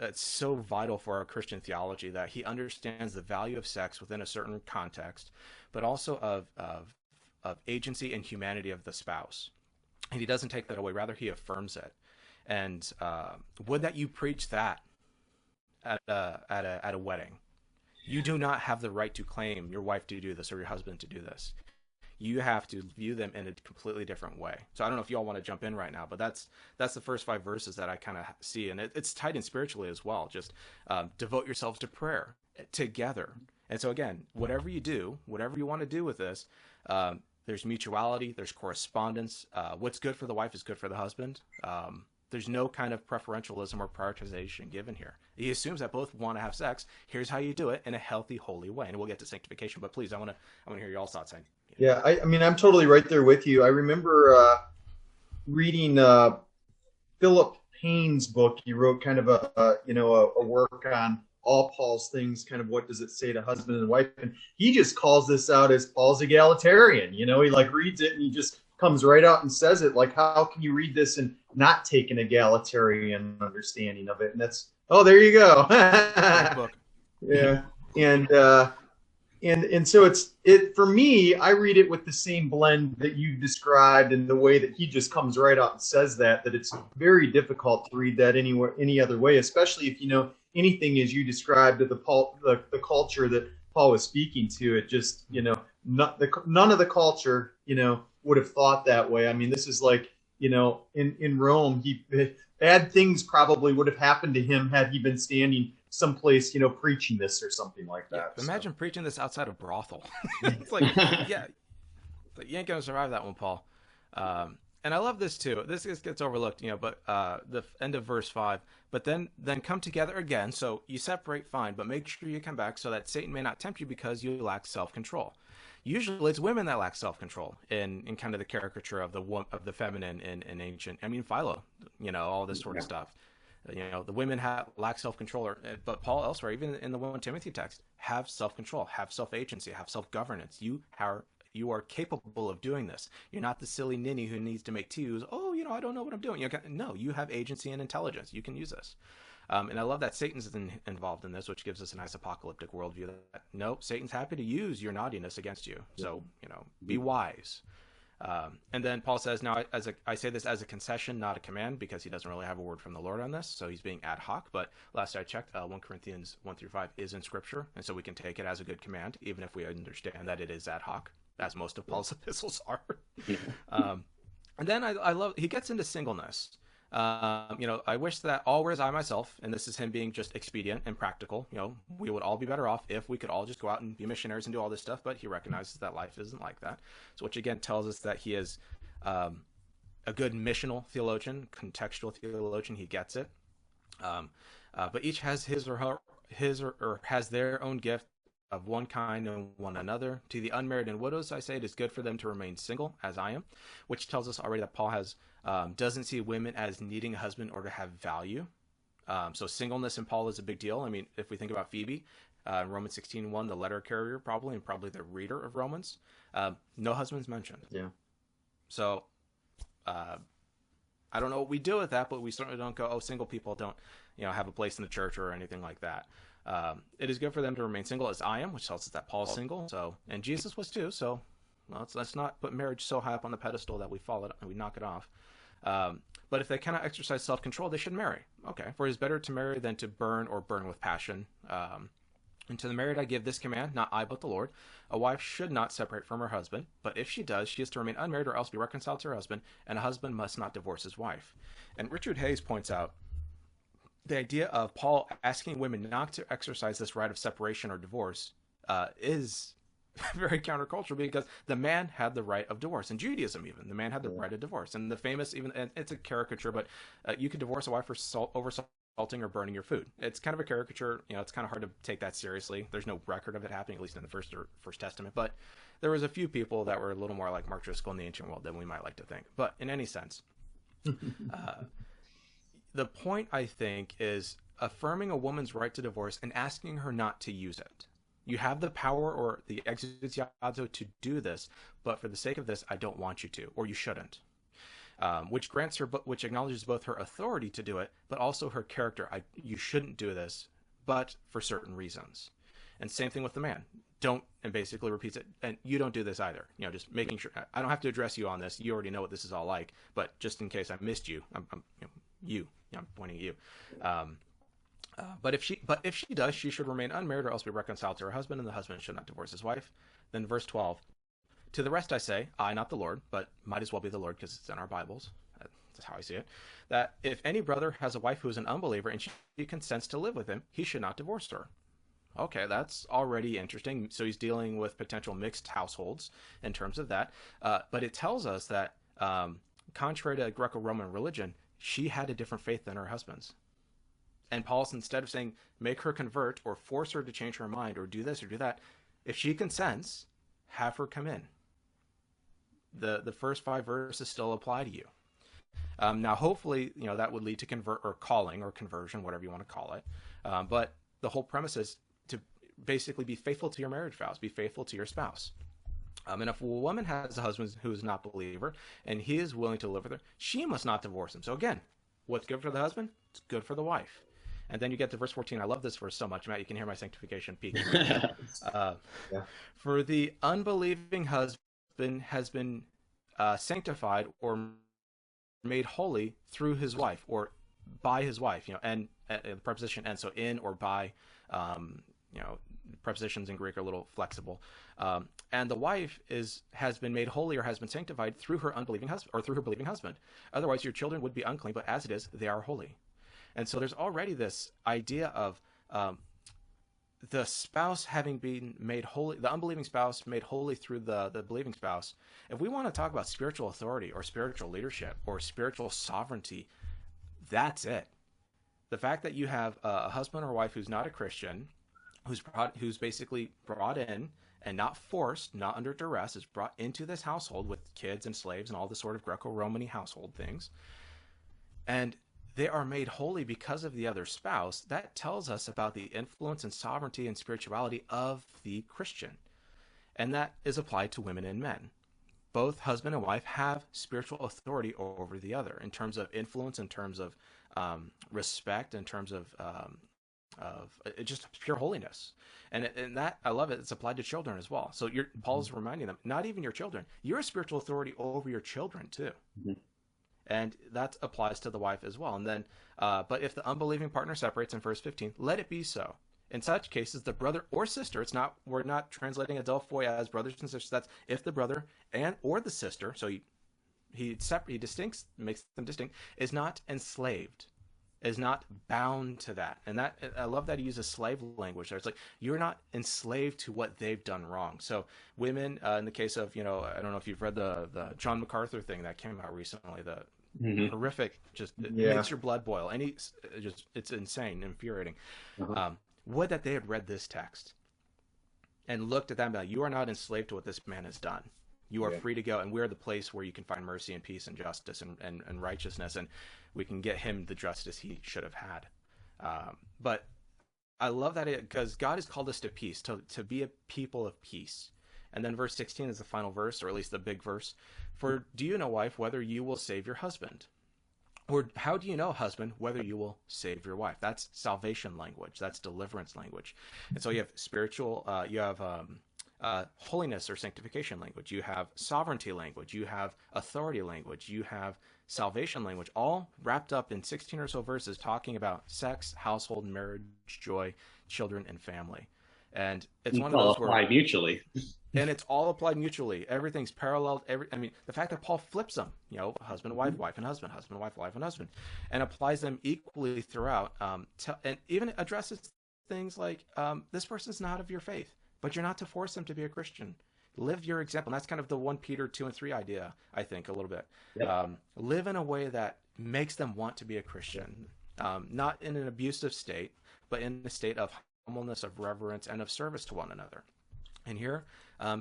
It's so vital for our Christian theology that he understands the value of sex within a certain context, but also of agency and humanity of the spouse. And he doesn't take that away. Rather, he affirms it. And would that you preach that at a wedding. You do not have the right to claim your wife to do this or your husband to do this. You have to view them in a completely different way. So I don't know if you all want to jump in right now, but that's the first 5 verses that I kind of see. And it's tied in spiritually as well. Just devote yourselves to prayer together. And so again, whatever you do, whatever you want to do with this, there's mutuality, there's correspondence. What's good for the wife is good for the husband. There's no kind of preferentialism or prioritization given here. He assumes that both want to have sex. Here's how you do it in a healthy, holy way. And we'll get to sanctification. But please, I want to hear your all's thoughts. Yeah, I mean, I'm totally right there with you. I remember reading Philip Payne's book. He wrote kind of a work on all Paul's things, kind of what does it say to husband and wife. And he just calls this out as Paul's egalitarian. He reads it and he just comes right out and says it. Like, how can you read this and not take an egalitarian understanding of it? And that's, there you go. Great book. Yeah. And so it for me, I read it with the same blend that you described, and the way that he just comes right out and says that it's very difficult to read that any other way, especially if you know anything as you described of the culture that Paul was speaking to. It just, none of the culture, would have thought that way. I mean, this is like, in Rome, bad things probably would have happened to him had he been standing someplace, preaching this or something like that. Yeah, imagine preaching this outside a brothel. It's like, you ain't gonna survive that one, Paul. And I love this too. This gets overlooked, but the end of verse 5. But then come together again. So you separate, fine, but make sure you come back so that Satan may not tempt you because you lack self-control. Usually it's women that lack self-control in kind of the caricature of the feminine in ancient. I mean, Philo, all this sort of stuff. The women lack self-control, but Paul elsewhere, even in the 1 Timothy text, have self-control, have self-agency, have self-governance. You You are capable of doing this. You're not the silly ninny who needs to make tea who's, oh, I don't know what I'm doing. No, you have agency and intelligence. You can use this. And I love that Satan's involved in this, which gives us a nice apocalyptic worldview that, no, Satan's happy to use your naughtiness against you. So, be wise. And then Paul says, now, I say this as a concession, not a command, because he doesn't really have a word from the Lord on this. So he's being ad hoc. But last I checked, 1 Corinthians 1-5 is in Scripture. And so we can take it as a good command, even if we understand that it is ad hoc, as most of Paul's epistles are. And then I love, he gets into singleness. I wish that all were as I myself, and this is him being just expedient and practical. We would all be better off if we could all just go out and be missionaries and do all this stuff, but he recognizes that life isn't like that. So which again tells us that he is a good missional theologian, contextual theologian. He gets it. But each has his or has their own gift of one kind and one another. To the unmarried and widows, I say it is good for them to remain single, as I am, which tells us already that Paul doesn't see women as needing a husband or to have value. So singleness in Paul is a big deal. I mean, if we think about Phoebe, Romans 16:1, the letter carrier probably, and probably the reader of Romans, no husbands mentioned. Yeah. So I don't know what we do with that, but we certainly don't go, oh, single people don't, have a place in the church or anything like that. It is good for them to remain single, as I am, which tells us that Paul's single. So, and Jesus was too. So, let's not put marriage so high up on the pedestal that we fall it and we knock it off. But if they cannot exercise self-control, they should marry. Okay, for it is better to marry than to burn or burn with passion. And to the married I give this command, not I but the Lord: a wife should not separate from her husband, but if she does, she is to remain unmarried or else be reconciled to her husband, and a husband must not divorce his wife. And Richard Hayes points out the idea of Paul asking women not to exercise this right of separation or divorce is very countercultural, because the man had the right of divorce. In Judaism, even, the man had the right of divorce. And the famous, and it's a caricature, but you could divorce a wife for oversalting or burning your food. It's kind of a caricature. It's kind of hard to take that seriously. There's no record of it happening, at least in the First Testament. But there was a few people that were a little more like Mark Driscoll in the ancient world than we might like to think. But in any sense, the point, I think, is affirming a woman's right to divorce and asking her not to use it. You have the power or the exousiazo to do this, but for the sake of this, I don't want you to, or you shouldn't. Which grants her, which acknowledges both her authority to do it, but also her character. You shouldn't do this, but for certain reasons. And same thing with the man. Don't, and basically repeats it, and you don't do this either. Just making sure, I don't have to address you on this. You already know what this is all like, but just in case I missed you, I'm pointing at you. But if she does, she should remain unmarried or else be reconciled to her husband, and the husband should not divorce his wife. Then verse 12, to the rest I say, I, not the Lord, but might as well be the Lord because it's in our Bibles. That's how I see it. That if any brother has a wife who is an unbeliever and she consents to live with him, he should not divorce her. Okay, that's already interesting. So he's dealing with potential mixed households in terms of that. But it tells us that contrary to Greco-Roman religion, she had a different faith than her husband's. And Paul's, instead of saying, make her convert or force her to change her mind or do this or do that, if she consents, have her come in. The first 5 verses still apply to you. Now, hopefully, that would lead to convert or calling or conversion, whatever you want to call it. But the whole premise is to basically be faithful to your marriage vows, be faithful to your spouse. And if a woman has a husband who is not a believer and he is willing to live with her, she must not divorce him. So again, what's good for the husband? It's good for the wife. And then you get to verse 14. I love this verse so much, Matt. You can hear my sanctification peaking. For the unbelieving husband has been sanctified or made holy through his wife or by his wife. And the preposition and, so in or by. Prepositions in Greek are a little flexible. And the wife has been made holy or has been sanctified through her unbelieving husband or through her believing husband. Otherwise, your children would be unclean, but as it is, they are holy. And so there's already this idea of the spouse having been made holy, the unbelieving spouse made holy through the believing spouse. If we want to talk about spiritual authority or spiritual leadership or spiritual sovereignty, that's it. The fact that you have a husband or wife who's not a Christian, who's basically brought in and not forced, not under duress, is brought into this household with kids and slaves and all the sort of Greco-Roman household things. And they are made holy because of the other spouse. That tells us about the influence and sovereignty and spirituality of the Christian. and that is applied to women and men. Both husband and wife have spiritual authority over the other in terms of influence, in terms of respect, in terms of just pure holiness. And that, I love it. It's applied to children as well. So Paul's reminding them, not even your children, you're a spiritual authority over your children too. Mm-hmm. And that applies to the wife as well. And then, but if the unbelieving partner separates in verse 15, let it be so. In such cases, the brother or sister, we're not translating adelphoi as brothers and sisters. That's if the brother or the sister, so he makes them distinct, is not enslaved, is not bound to that. And that, I love that he uses slave language there. It's like, you're not enslaved to what they've done wrong. So women, in the case of, I don't know if you've read the John MacArthur thing that came out recently, the horrific, just it makes your blood boil. And it's insane, infuriating. Would that they had read this text and looked at that and be like, you are not enslaved to what this man has done. You are free to go, and we're the place where you can find mercy and peace and justice and righteousness, and we can get him the justice he should have had. But I love that because God has called us to peace, to be a people of peace. And then verse 16 is the final verse, or at least the big verse. For do you know, wife, whether you will save your husband? Or how do you know, husband, whether you will save your wife? That's salvation language. That's deliverance language. And so you have spiritual, you have holiness or sanctification language. You have sovereignty language. You have authority language. You have salvation language, all wrapped up in 16 or so verses talking about sex, household, marriage, joy, children, and family. And it's one of those where applied mutually. And it's all applied mutually. Everything's paralleled. The fact that Paul flips them, husband, wife, wife, and husband, husband, wife, wife, and husband, and applies them equally throughout, and even addresses things like, this person's not of your faith, but you're not to force them to be a Christian. Live your example. And that's kind of the 1 Peter 2 and 3 idea, I think, a little bit. Yep. Live in a way that makes them want to be a Christian, not in an abusive state, but in a state of humbleness, of reverence, and of service to one another. And here,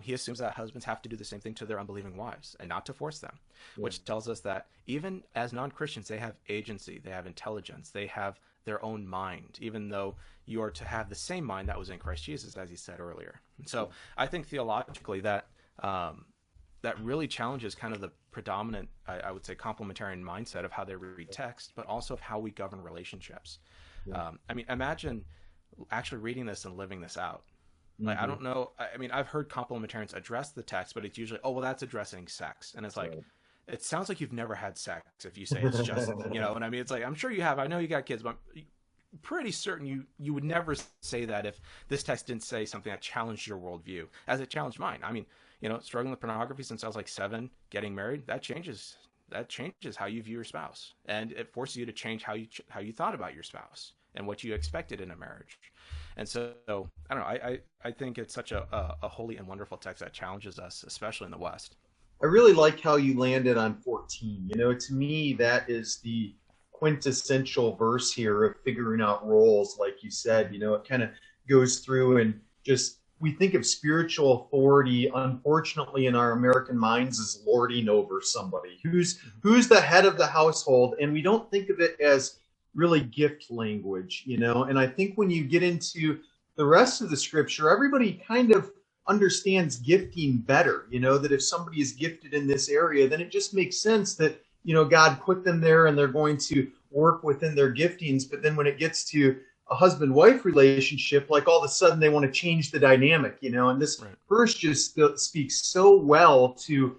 he assumes that husbands have to do the same thing to their unbelieving wives and not to force them, which tells us that even as non-Christians, they have agency, they have intelligence, they have their own mind, even though you are to have the same mind that was in Christ Jesus, as he said earlier. And so I think theologically that that really challenges kind of the predominant, I would say, complementarian mindset of how they read text, but also of how we govern relationships. Imagine actually reading this and living this out. Like, I don't know. I've heard complementarians address the text, but it's usually, that's addressing sex. And it's like, it sounds like you've never had sex if you say it's just, what I mean? It's like, I'm sure you have. I know you got kids, but I'm pretty certain you would never say that if this text didn't say something that challenged your worldview, as it challenged mine. Struggling with pornography since I was like 7, getting married, that changes how you view your spouse. And it forces you to change how you thought about your spouse and what you expected in a marriage. And so, I don't know, I think it's such a holy and wonderful text that challenges us, especially in the West. I really like how you landed on 14. To me, that is the quintessential verse here of figuring out roles, like you said. It kind of goes through and just, we think of spiritual authority, unfortunately, in our American minds as lording over somebody who's the head of the household, and we don't think of it as really gift language, and I think when you get into the rest of the scripture, everybody kind of understands gifting better, that if somebody is gifted in this area, then it just makes sense that, God put them there and they're going to work within their giftings. But then when it gets to a husband-wife relationship, like all of a sudden they want to change the dynamic, and this verse just speaks so well to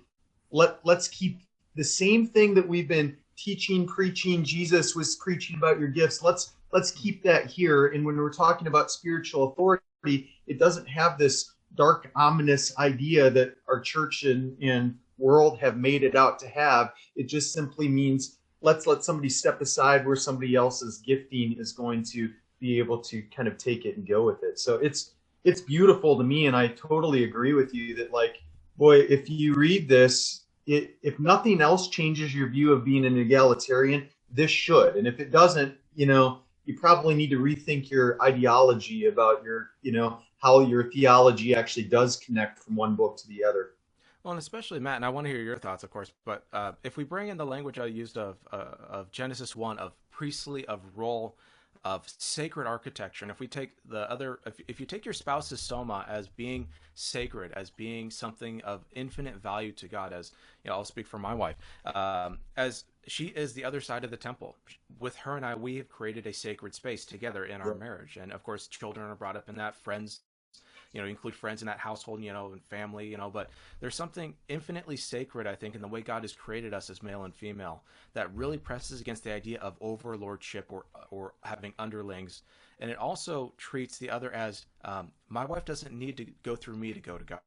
let's keep the same thing that we've been teaching, preaching. Jesus was preaching about your gifts. Let's keep that here. And when we're talking about spiritual authority, it doesn't have this dark, ominous idea that our church and world have made it out to have. It just simply means let's let somebody step aside where somebody else's gifting is going to be able to kind of take it and go with it. So it's beautiful to me, and I totally agree with you that, like, boy, if you read this, if nothing else changes your view of being an egalitarian, this should. And if it doesn't, you probably need to rethink your ideology about your, how your theology actually does connect from one book to the other. Well, and especially, Matt, and I want to hear your thoughts, of course, but if we bring in the language I used of Genesis 1, of priestly, of role, of sacred architecture. And if we take if you take your spouse's soma as being sacred, as being something of infinite value to God, as I'll speak for my wife, as she is the other side of the temple. With her and I, we have created a sacred space together in our marriage. And of course, children are brought up in that, friends, include friends in that household, and family, but there's something infinitely sacred, I think, in the way God has created us as male and female that really presses against the idea of overlordship or having underlings. And it also treats the other as, my wife doesn't need to go through me to go to God.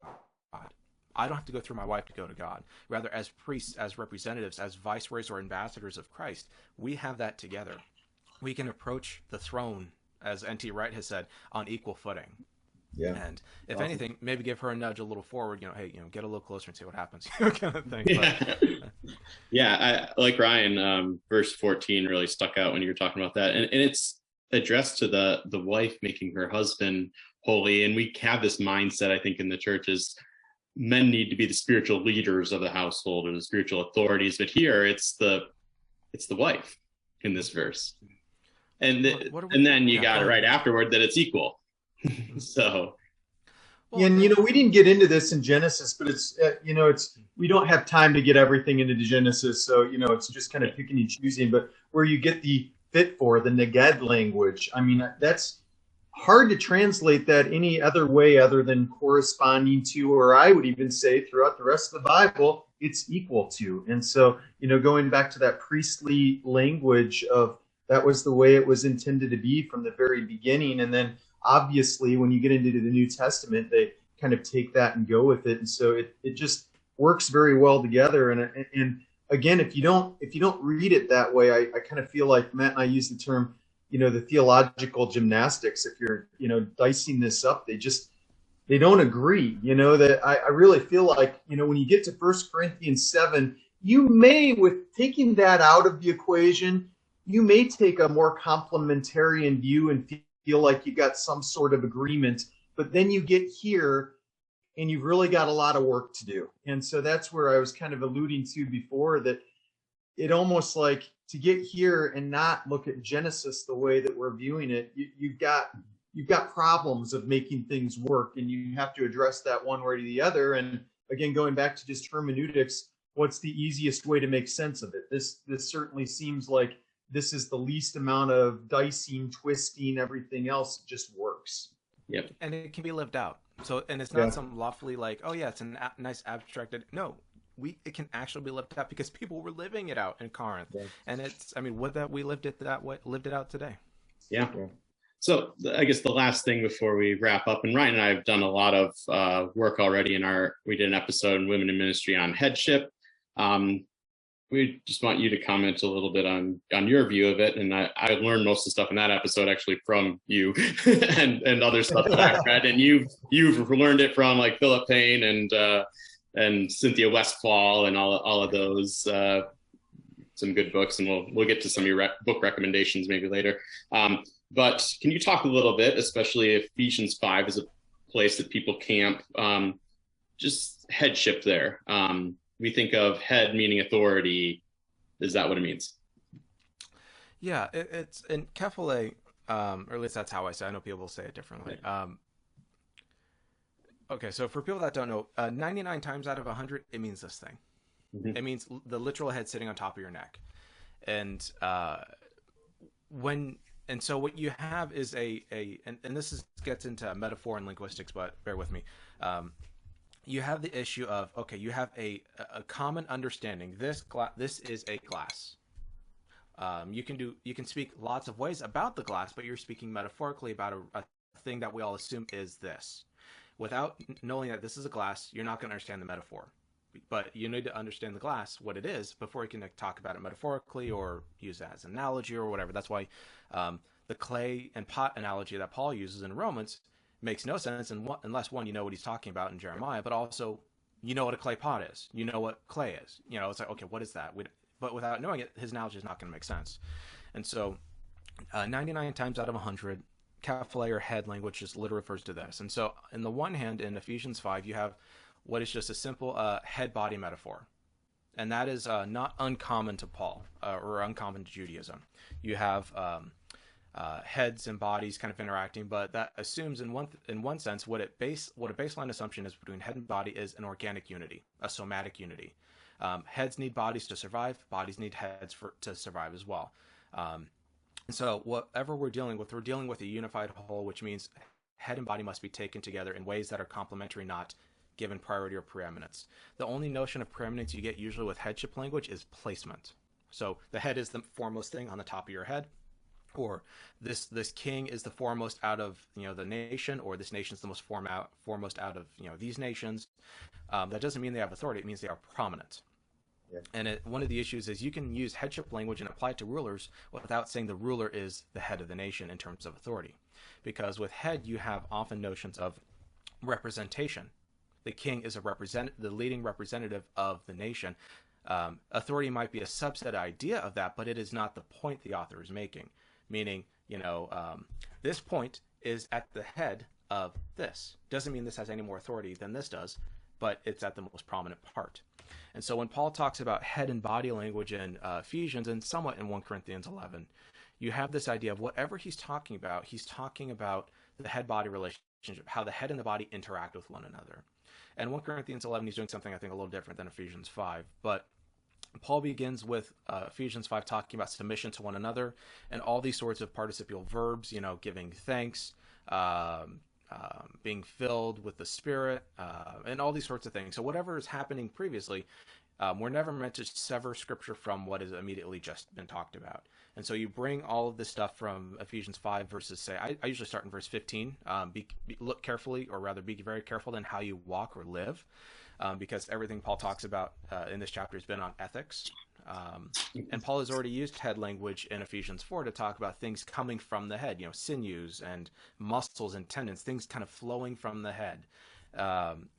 I don't have to go through my wife to go to God. Rather, as priests, as representatives, as viceroys or ambassadors of Christ, we have that together. We can approach the throne, as N.T. Wright has said, on equal footing. Yeah. And if anything, maybe give her a nudge a little forward, hey, get a little closer and see what happens, kind of thing. Yeah. I, like Ryan, verse 14 really stuck out when you were talking about that. And it's addressed to the wife making her husband holy. And we have this mindset, I think, in the church is men need to be the spiritual leaders of the household or the spiritual authorities. But here it's the wife in this verse. And then you got it right afterward that it's equal. So, and we didn't get into this in Genesis, but it's we don't have time to get everything into Genesis, so it's just kind of picking and choosing. But where you get the fit for the neged language, I mean, that's hard to translate that any other way other than corresponding to, or I would even say throughout the rest of the Bible, it's equal to. And so going back to that priestly language of that was the way it was intended to be from the very beginning, and then obviously, when you get into the New Testament, they kind of take that and go with it, and so it just works very well together. And again, if you don't read it that way, I kind of feel like Matt and I use the term, the theological gymnastics. If you're dicing this up, they don't agree. That I really feel like when you get to 1 Corinthians 7, you may, with taking that out of the equation, you may take a more complementarian view and feel like you got some sort of agreement, but then you get here and you've really got a lot of work to do. And so that's where I was kind of alluding to before, that it almost like to get here and not look at Genesis the way that we're viewing it, you've got problems of making things work, and you have to address that one way or the other. And again, going back to just hermeneutics, what's the easiest way to make sense of it? This certainly seems like this is the least amount of dicing, twisting, everything else just works. Yep. And it can be lived out. So, and it's not some lofty like, oh yeah, it's a nice abstracted. No, it can actually be lived out because people were living it out in Corinth. Yeah. And we lived it out today. Yeah. So I guess the last thing before we wrap up, and Ryan and I have done a lot of work already we did an episode in Women in Ministry on headship. We just want you to comment a little bit on your view of it. And I learned most of the stuff in that episode actually from you and other stuff that I've read. And you've learned it from like Philip Payne and Cynthia Westfall and all of those, some good books. And we'll get to some of your book recommendations maybe later. But can you talk a little bit, especially if Ephesians 5 is a place that people camp, just headship there? We think of head meaning authority. Is that what it means? Yeah, it's in kephale, or at least that's how I say it. I know people will say it differently. Right. Okay, so for people that don't know, 99 times out of 100, it means this thing. Mm-hmm. It means the literal head sitting on top of your neck. And so what you have is and this gets into metaphor and linguistics, but bear with me. You have the issue of, okay, you have a common understanding. This is a glass. You can speak lots of ways about the glass, but you're speaking metaphorically about a thing that we all assume is this. Without knowing that this is a glass, you're not going to understand the metaphor. But you need to understand the glass, what it is, before you can talk about it metaphorically or use it as an analogy or whatever. That's why the clay and pot analogy that Paul uses in Romans makes no sense unless one, you know what he's talking about in Jeremiah, but also you know what a clay pot is. You know what clay is. It's like, okay, what is that? But without knowing it, his analogy is not going to make sense. And so 99 times out of 100, kephale or head language just literally refers to this. And so in the one hand, in Ephesians 5, you have what is just a simple head-body metaphor. And that is not uncommon to Paul or uncommon to Judaism. You have heads and bodies kind of interacting, but that assumes in one sense what a baseline assumption is between head and body is an organic unity, a somatic unity. Heads need bodies to survive, bodies need heads to survive as well. And so whatever we're dealing with a unified whole, which means head and body must be taken together in ways that are complementary, not given priority or preeminence. The only notion of preeminence you get usually with headship language is placement. So the head is the foremost thing on the top of your head, or this king is the foremost out of the nation, or this nation's the most foremost out of these nations. That doesn't mean they have authority. It means they are prominent. Yeah. And one of the issues is you can use headship language and apply it to rulers without saying the ruler is the head of the nation in terms of authority, because with head you have often notions of representation. The king is the leading representative of the nation. Authority might be a subset idea of that, but it is not the point the author is making. Meaning, this point is at the head of this. Doesn't mean this has any more authority than this does, but it's at the most prominent part. And so when Paul talks about head and body language in Ephesians and somewhat in 1 Corinthians 11, you have this idea of whatever he's talking about the head-body relationship, how the head and the body interact with one another. And 1 Corinthians 11, he's doing something I think a little different than Ephesians 5, but Paul begins with Ephesians 5 talking about submission to one another and all these sorts of participial verbs, giving thanks, being filled with the Spirit, and all these sorts of things. So whatever is happening previously, we're never meant to sever Scripture from what has immediately just been talked about. And so you bring all of this stuff from Ephesians 5 verses, say, I usually start in verse 15, look carefully, or rather be very careful in how you walk or live. Because everything Paul talks about in this chapter has been on ethics. And Paul has already used head language in Ephesians 4 to talk about things coming from the head, sinews and muscles and tendons, things kind of flowing from the head,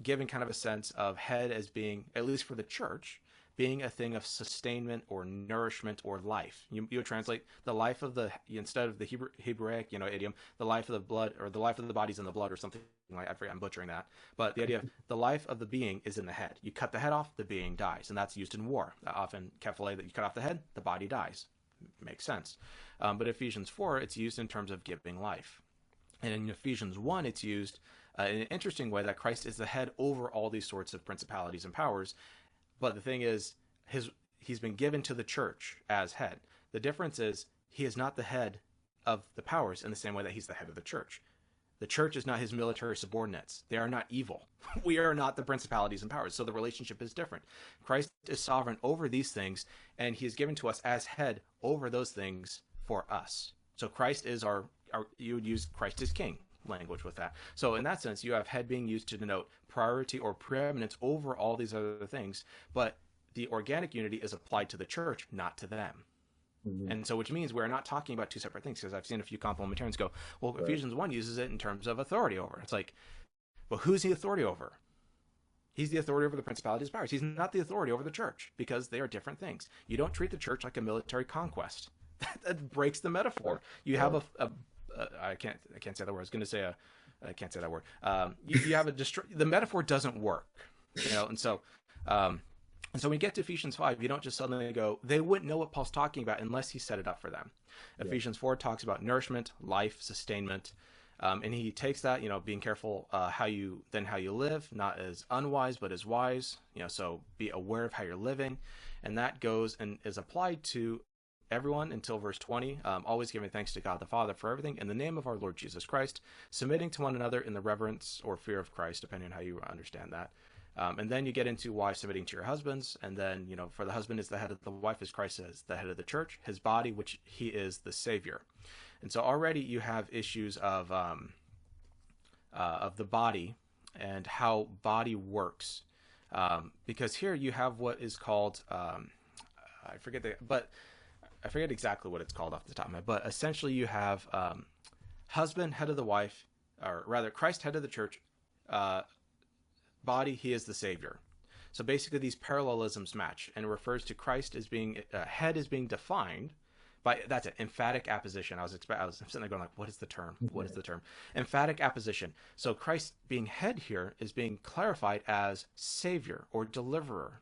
giving kind of a sense of head as being, at least for the church, being a thing of sustainment or nourishment or life. You would translate the life of the, instead of the Hebraic, idiom, the life of the blood, or the life of the body's in the blood or something like, I forget, I'm butchering that. But the idea of the life of the being is in the head. You cut the head off, the being dies. And that's used in war. Often, kephale, that you cut off the head, the body dies. Makes sense. But Ephesians 4, it's used in terms of giving life. And in Ephesians 1, it's used in an interesting way that Christ is the head over all these sorts of principalities and powers. But the thing is, he's been given to the church as head. The difference is he is not the head of the powers in the same way that he's the head of the church. The church is not his military subordinates. They are not evil. We are not the principalities and powers. So the relationship is different. Christ is sovereign over these things, and he is given to us as head over those things for us. So Christ is you would use Christ as king language with that. So in that sense, you have head being used to denote priority or preeminence over all these other things, but the organic unity is applied to the church, not to them. Mm-hmm. And so, which means we're not talking about two separate things, because I've seen a few complementarians go, well, right. Ephesians 1 uses it in terms of authority over. It's like, well, who's the authority over? He's the authority over the principalities and powers. He's not the authority over the church, because they are different things. You don't treat the church like a military conquest. That breaks the metaphor. You have I can't say that word. I was going to say I can't say that word. You have the metaphor doesn't work, and so when you get to Ephesians 5, you don't just suddenly go, they wouldn't know what Paul's talking about unless he set it up for them. Yeah. Ephesians 4 talks about nourishment, life, sustainment, and he takes that, being careful how you live, not as unwise but as wise, so be aware of how you're living, and that goes and is applied to everyone until verse 20, always giving thanks to God the Father for everything in the name of our Lord Jesus Christ, submitting to one another in the reverence or fear of Christ, depending on how you understand that. And then you get into wives submitting to your husbands, and then, for the husband is the head of the wife, as Christ is the head of the church, his body, which he is the Savior. And so already you have issues of the body and how body works, because here you have what is called, I forget exactly what it's called off the top of my head, but essentially you have husband, head of the wife, or rather Christ, head of the church, body, he is the Savior. So basically these parallelisms match, and it refers to Christ as being, head is being defined by, that's it, emphatic apposition. I was sitting there going like, what is the term? What is the term? Emphatic apposition. So Christ being head here is being clarified as Savior or deliverer.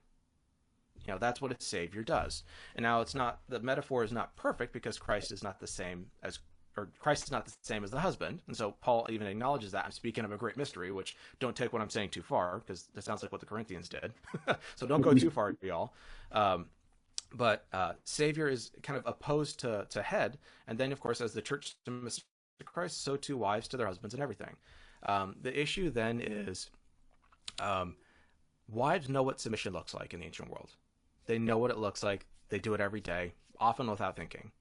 That's what a Savior does. And now the metaphor is not perfect, because Christ is not the same as or Christ is not the same as the husband. And so Paul even acknowledges that. I'm speaking of a great mystery, which don't take what I'm saying too far, because that sounds like what the Corinthians did. So don't go too far, y'all. But Savior is kind of opposed to head. And then, of course, as the church submits to Christ, so too wives to their husbands and everything. The issue then is wives know what submission looks like in the ancient world. They know what it looks like. They do it every day, often without thinking.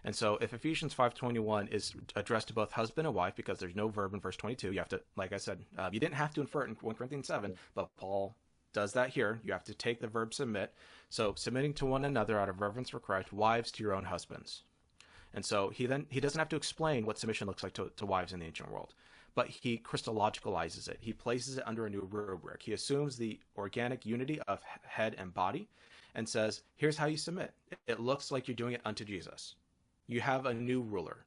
And so if Ephesians 5:21 is addressed to both husband and wife, because there's no verb in verse 22, you have to, like I said, you didn't have to infer it in 1 Corinthians 7, but Paul does that here. You have to take the verb submit. So submitting to one another out of reverence for Christ, wives to your own husbands. And so he doesn't have to explain what submission looks like to wives in the ancient world, but he Christologicalizes it. He places it under a new rubric. He assumes the organic unity of head and body and says, here's how you submit. It looks like you're doing it unto Jesus. You have a new ruler.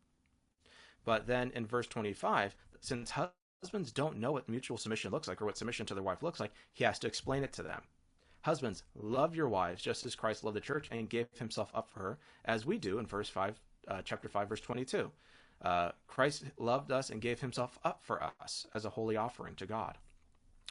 But then in verse 25, since husbands don't know what mutual submission looks like or what submission to their wife looks like, he has to explain it to them. Husbands, love your wives just as Christ loved the church and gave himself up for her, as we do in chapter 5, verse 22. Christ loved us and gave himself up for us as a holy offering to God.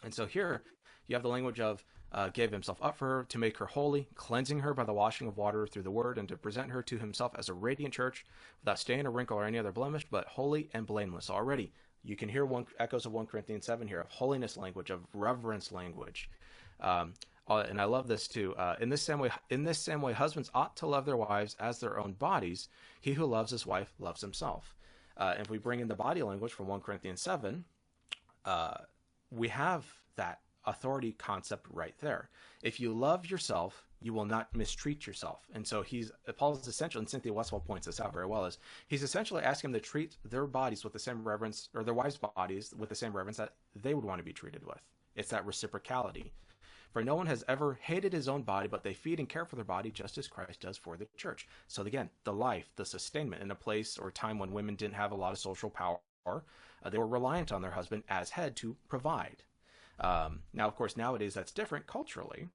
And so here you have the language of gave himself up for her to make her holy, cleansing her by the washing of water through the word, and to present her to himself as a radiant church without stain or wrinkle or any other blemish, but holy and blameless. Already you can hear echoes of 1 Corinthians 7 here, of holiness language, of reverence language. And I love this too. In this same way, husbands ought to love their wives as their own bodies. He who loves his wife loves himself. And if we bring in the body language from 1 Corinthians 7, we have that authority concept right there. If you love yourself, you will not mistreat yourself. And so Paul is essentially, and Cynthia Westphal points this out very well, is he's essentially asking them to treat their bodies with the same reverence, or their wives' bodies with the same reverence that they would want to be treated with. It's that reciprocality. For no one has ever hated his own body, but they feed and care for their body just as Christ does for the church. So again, the life, the sustainment in a place or time when women didn't have a lot of social power, they were reliant on their husband as head to provide. Now, of course, nowadays that's different culturally.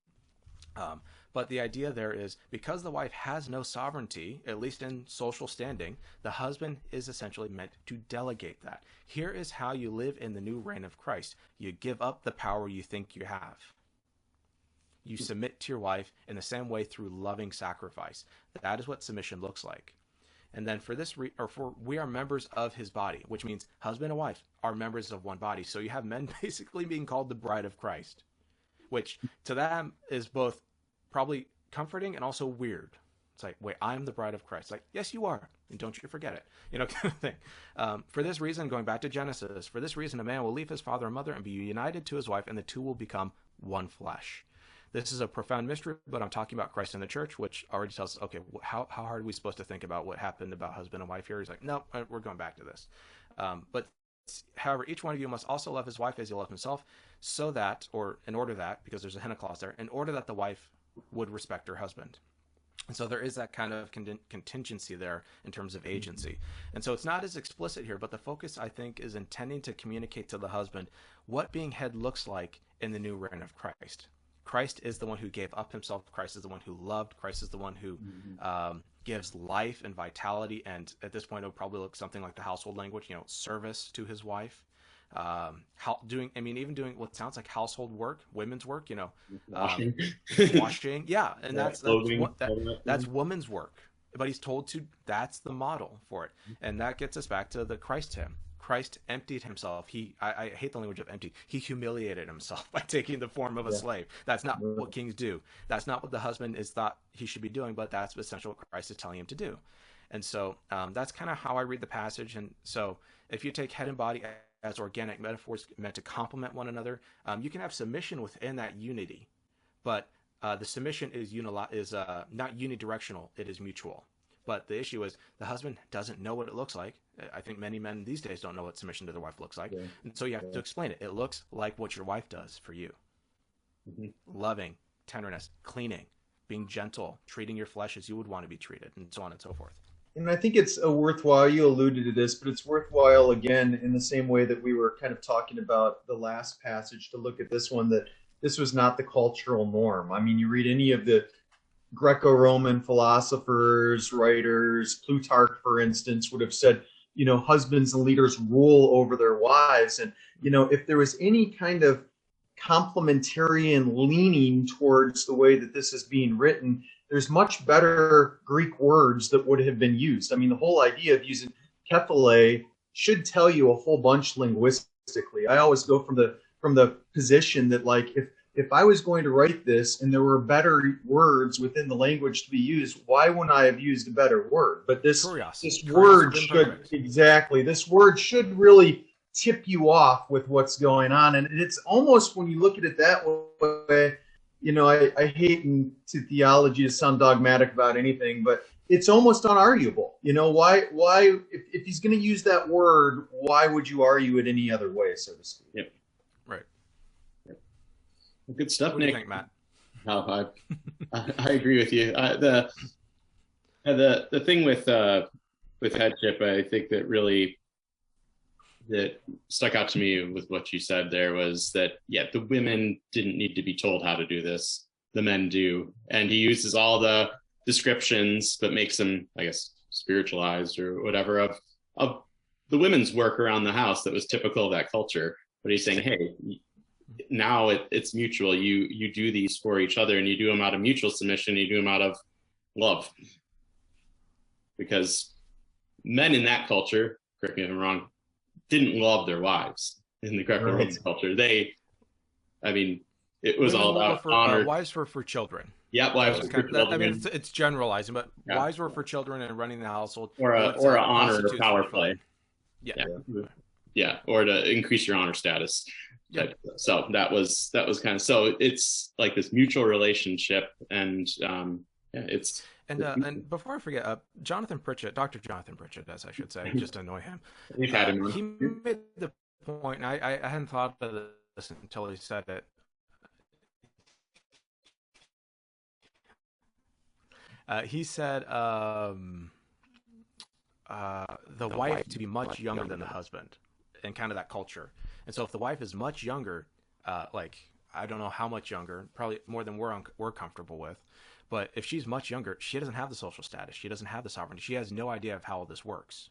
But the idea there is, because the wife has no sovereignty, at least in social standing, the husband is essentially meant to delegate that. Here is how you live in the new reign of Christ. You give up the power you think you have. You submit to your wife in the same way through loving sacrifice. That is what submission looks like. And then we are members of his body, which means husband and wife are members of one body. So you have men basically being called the bride of Christ, which to them is both probably comforting and also weird. It's like, wait, I'm the bride of Christ. Like, yes, you are. And don't you forget it, kind of thing. For this reason, going back to Genesis, for this reason, a man will leave his father and mother and be united to his wife, and the two will become one flesh. This is a profound mystery, but I'm talking about Christ and the church, which already tells us, okay, how hard are we supposed to think about what happened about husband and wife here? He's like, no, we're going back to this. But however, each one of you must also love his wife as he loves himself, so that, or in order that, because there's a hina clause there, in order that the wife would respect her husband. And so there is that kind of contingency there in terms of agency. And so it's not as explicit here, but the focus, I think, is intending to communicate to the husband what being head looks like in the new reign of Christ. Christ is the one who gave up himself. Christ is the one who loved. Christ is the one who gives life and vitality. And at this point, it would probably look something like the household language, service to his wife. Even doing what sounds like household work, women's work, washing. Yeah. And that's woman's work. But he's told to, that's the model for it. And that gets us back to the Christ hymn. Christ emptied himself. I hate the language of empty. He humiliated himself by taking the form of a slave. That's not what kings do. That's not what the husband is thought he should be doing, but that's essentially what Christ is telling him to do. And so that's kind of how I read the passage. And so if you take head and body as organic metaphors meant to complement one another, you can have submission within that unity. But the submission is not unidirectional. It is mutual. But the issue is the husband doesn't know what it looks like. I think many men these days don't know what submission to their wife looks like. Yeah. And so you have to explain it. It looks like what your wife does for you. Mm-hmm. Loving, tenderness, cleaning, being gentle, treating your flesh as you would want to be treated, and so on and so forth. And I think it's worthwhile, you alluded to this, but it's worthwhile, again, in the same way that we were kind of talking about the last passage, to look at this one, that this was not the cultural norm. I mean, you read any of the Greco-Roman philosophers, writers, Plutarch, for instance, would have said husbands and leaders rule over their wives. And, if there was any kind of complementarian leaning towards the way that this is being written, there's much better Greek words that would have been used. I mean, the whole idea of using kephale should tell you a whole bunch linguistically. I always go from the position that, like, if I was going to write this and there were better words within the language to be used, why wouldn't I have used a better word? But this word should really tip you off with what's going on. And it's almost, when you look at it that way, I hate to theology to sound dogmatic about anything, but it's almost unarguable. Why if he's going to use that word, why would you argue it any other way, so to speak? Yep. Right. Yep. Well, good stuff, what do Nick. you think, Matt? Oh, I agree with you. The thing with headship, I think that stuck out to me with what you said there was that, the women didn't need to be told how to do this. The men do. And he uses all the descriptions, but makes them, I guess, spiritualized or whatever of the women's work around the house that was typical of that culture. But he's saying, hey, now it's mutual. You do these for each other, and you do them out of mutual submission. You do them out of love. Because men in that culture, correct me if I'm wrong, didn't love their wives in the Greco-Roman culture. It was all about honor. Wives were for children. Yeah, wives were for children. It's generalizing, but wives were for children and running the household. Or an honor or power play. Yeah. Or to increase your honor status. Yeah. So that was kind of, so it's like this mutual relationship, and it's. And before I forget, Dr. Jonathan Pritchett, as I should say, just to annoy him. We've had him. He made the point, and I hadn't thought of this until he said it. He said the wife to be much younger than the husband, and kind of that culture. And so if the wife is much younger, I don't know how much younger, probably more than we're comfortable with. But if she's much younger, she doesn't have the social status. She doesn't have the sovereignty. She has no idea of how all this works.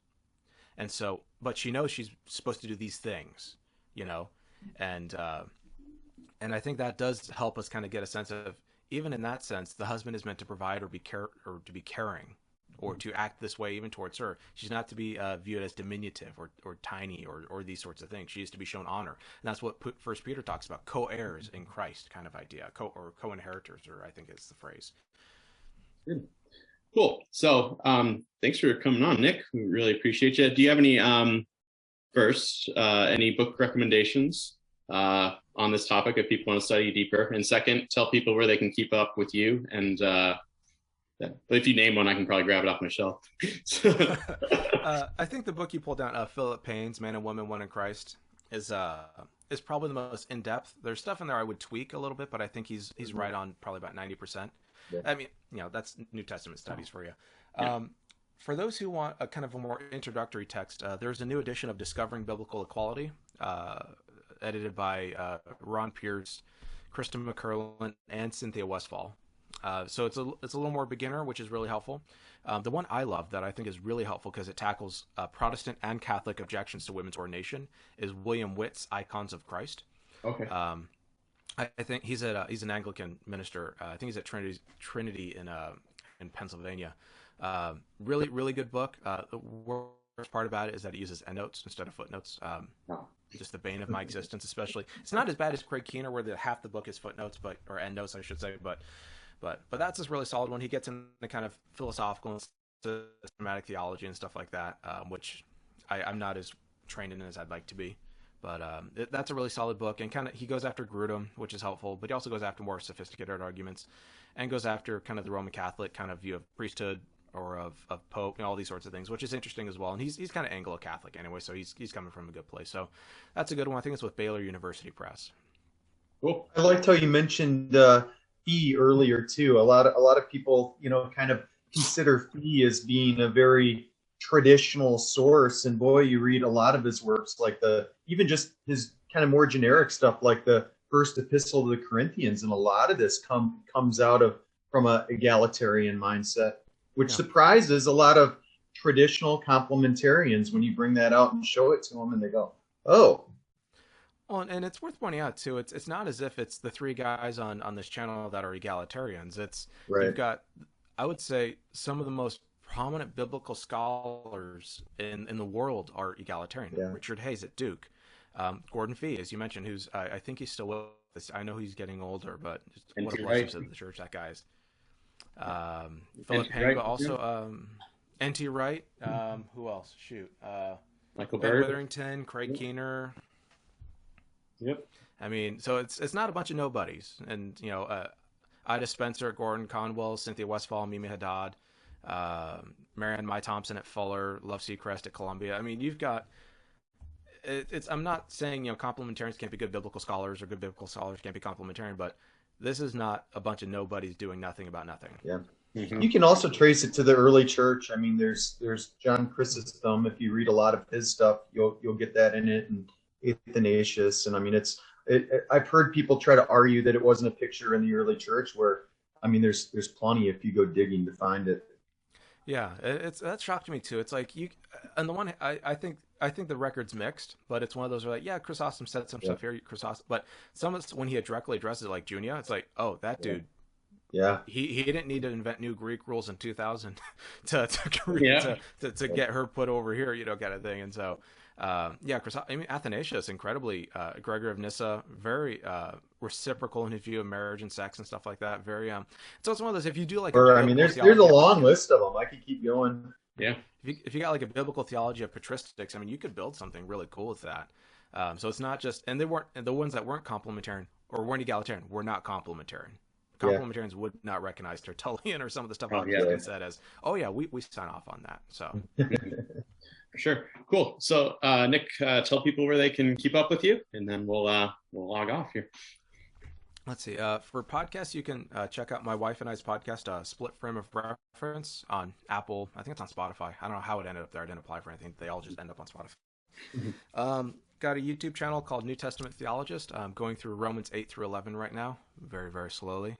And so, but she knows she's supposed to do these things, and I think that does help us kind of get a sense of, even in that sense, the husband is meant to provide or to be caring, or to act this way even towards her. She's not to be viewed as diminutive or tiny or these sorts of things. She is to be shown honor. And that's what First Peter talks about, co-heirs in Christ kind of idea, co-inheritors, or I think it's the phrase. Good. Cool. So thanks for coming on, Nick. We really appreciate you. Do you have any, any book recommendations on this topic if people want to study deeper? And second, tell people where they can keep up with you. And but if you name one, I can probably grab it off my shelf. I think the book you pulled down, Philip Payne's Man and Woman, One in Christ, is probably the most in-depth. There's stuff in there I would tweak a little bit, but I think he's right on probably about 90%. Yeah. I mean, that's New Testament studies for you. For those who want a kind of a more introductory text, there's a new edition of Discovering Biblical Equality, edited by Ron Pierce, Kristen McCurlin, and Cynthia Westfall. So it's a little more beginner, which is really helpful. The one I love that I think is really helpful because it tackles Protestant and Catholic objections to women's ordination is William Witt's Icons of Christ. Okay. I think he's an Anglican minister. I think he's at Trinity in Pennsylvania. Really, really good book. The worst part about it is that it uses endnotes instead of footnotes. Just the bane of my existence, especially. It's not as bad as Craig Keener, where half the book is footnotes, or endnotes, I should say. But that's a really solid one. He gets into kind of philosophical and systematic theology and stuff like that, which I'm not as trained in as I'd like to be. But that's a really solid book, and kind of he goes after Grudem, which is helpful, but he also goes after more sophisticated arguments, and goes after kind of the Roman Catholic kind of view of priesthood or of Pope, all these sorts of things, which is interesting as well. And he's kind of Anglo-Catholic anyway, so he's coming from a good place. So that's a good one. I think it's with Baylor University Press. Cool. I liked how you mentioned Fee earlier too. A lot of people, kind of consider Fee as being a very traditional source, and boy, you read a lot of his works, like even just his kind of more generic stuff, like the first epistle to the Corinthians, and a lot of this comes out from a egalitarian mindset, which surprises a lot of traditional complementarians when you bring that out and show it to them, and they go, "Oh." Well, and it's worth pointing out too. It's not as if it's the three guys on this channel that are egalitarians. It's Right. You've got, I would say, some of the most prominent biblical scholars in the world are egalitarian. Yeah. Richard Hayes at Duke, Gordon Fee, as you mentioned, who's I think he's still with us. I know he's getting older, but just what a blessing to the church that guy is. Philip Hanga also, N.T. Wright. Who else? Shoot, Michael Ben Bird, Witherington, Craig Keener. Yep. I mean, so it's not a bunch of nobodies, and Ida Spencer, Gordon Conwell, Cynthia Westfall, Mimi Haddad, Marianne Mai Thompson at Fuller, Love Seacrest at Columbia. I mean, you've got it's. I'm not saying complementarians can't be good biblical scholars or good biblical scholars can't be complementarian, but this is not a bunch of nobodies doing nothing about nothing. Yeah. Mm-hmm. You can also trace it to the early church. I mean, there's John Chrysostom. If you read a lot of his stuff, you'll get that in it, and Athanasius. And I mean, I've heard people try to argue that it wasn't a picture in the early church, where I mean, there's plenty if you go digging to find it. Yeah, that shocked me too. It's like on the one, I think the record's mixed, but it's one of those where like, yeah, Chrysostom said some stuff here, Chrysostom, but some of when he directly addresses it, like Junia, it's like, oh, that dude. Yeah, he didn't need to invent new Greek rules in 2000 to get her put over here, kind of thing. And so, Athanasius, incredibly, Gregory of Nyssa, very reciprocal in his view of marriage and sex and stuff like that. Very so it's one of those, if you do like, there's a long list of them. I could keep going. Yeah. If you got like a biblical theology of patristics, I mean, you could build something really cool with that. So it's not just, and the ones that weren't complementarian or weren't egalitarian were not complementarian. Complementarians would not recognize Tertullian or some of the stuff Augustine said as, oh yeah, we sign off on that. So For sure. Cool. So Nick, tell people where they can keep up with you, and then we'll log off here. Let's see. For podcasts, you can check out my wife and I's podcast, Split Frame of Reference, on Apple. I think it's on Spotify. I don't know how it ended up there. I didn't apply for anything. They all just end up on Spotify. Got a YouTube channel called New Testament Theologist. I'm going through Romans 8 through 11 right now, very, very slowly.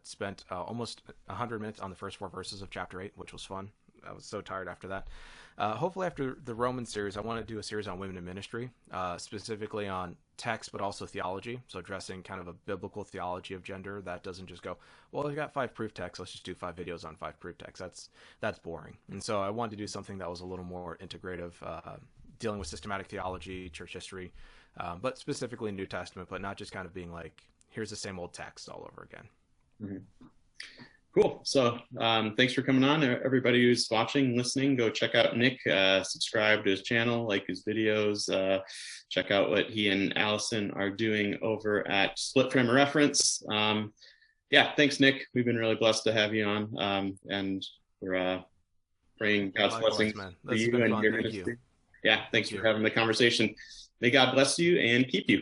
Spent almost 100 minutes on the first 4 verses of chapter 8, which was fun. I was so tired after that. Hopefully after the Roman series, I want to do a series on women in ministry, specifically on text, but also theology. So addressing kind of a biblical theology of gender that doesn't just go, well, I've got 5 proof texts, let's just do 5 videos on 5 proof texts. That's boring. And so I wanted to do something that was a little more integrative, dealing with systematic theology, church history, but specifically New Testament, but not just kind of being like, here's the same old text all over again. Mm-hmm. Cool. So thanks for coming on. Everybody who's watching, listening, go check out Nick, subscribe to his channel, like his videos, check out what he and Allison are doing over at Split Frame of Reference. Thanks, Nick. We've been really blessed to have you on, and we're praying God's blessings for you and your ministry. Yeah, thanks for having the conversation. May God bless you and keep you.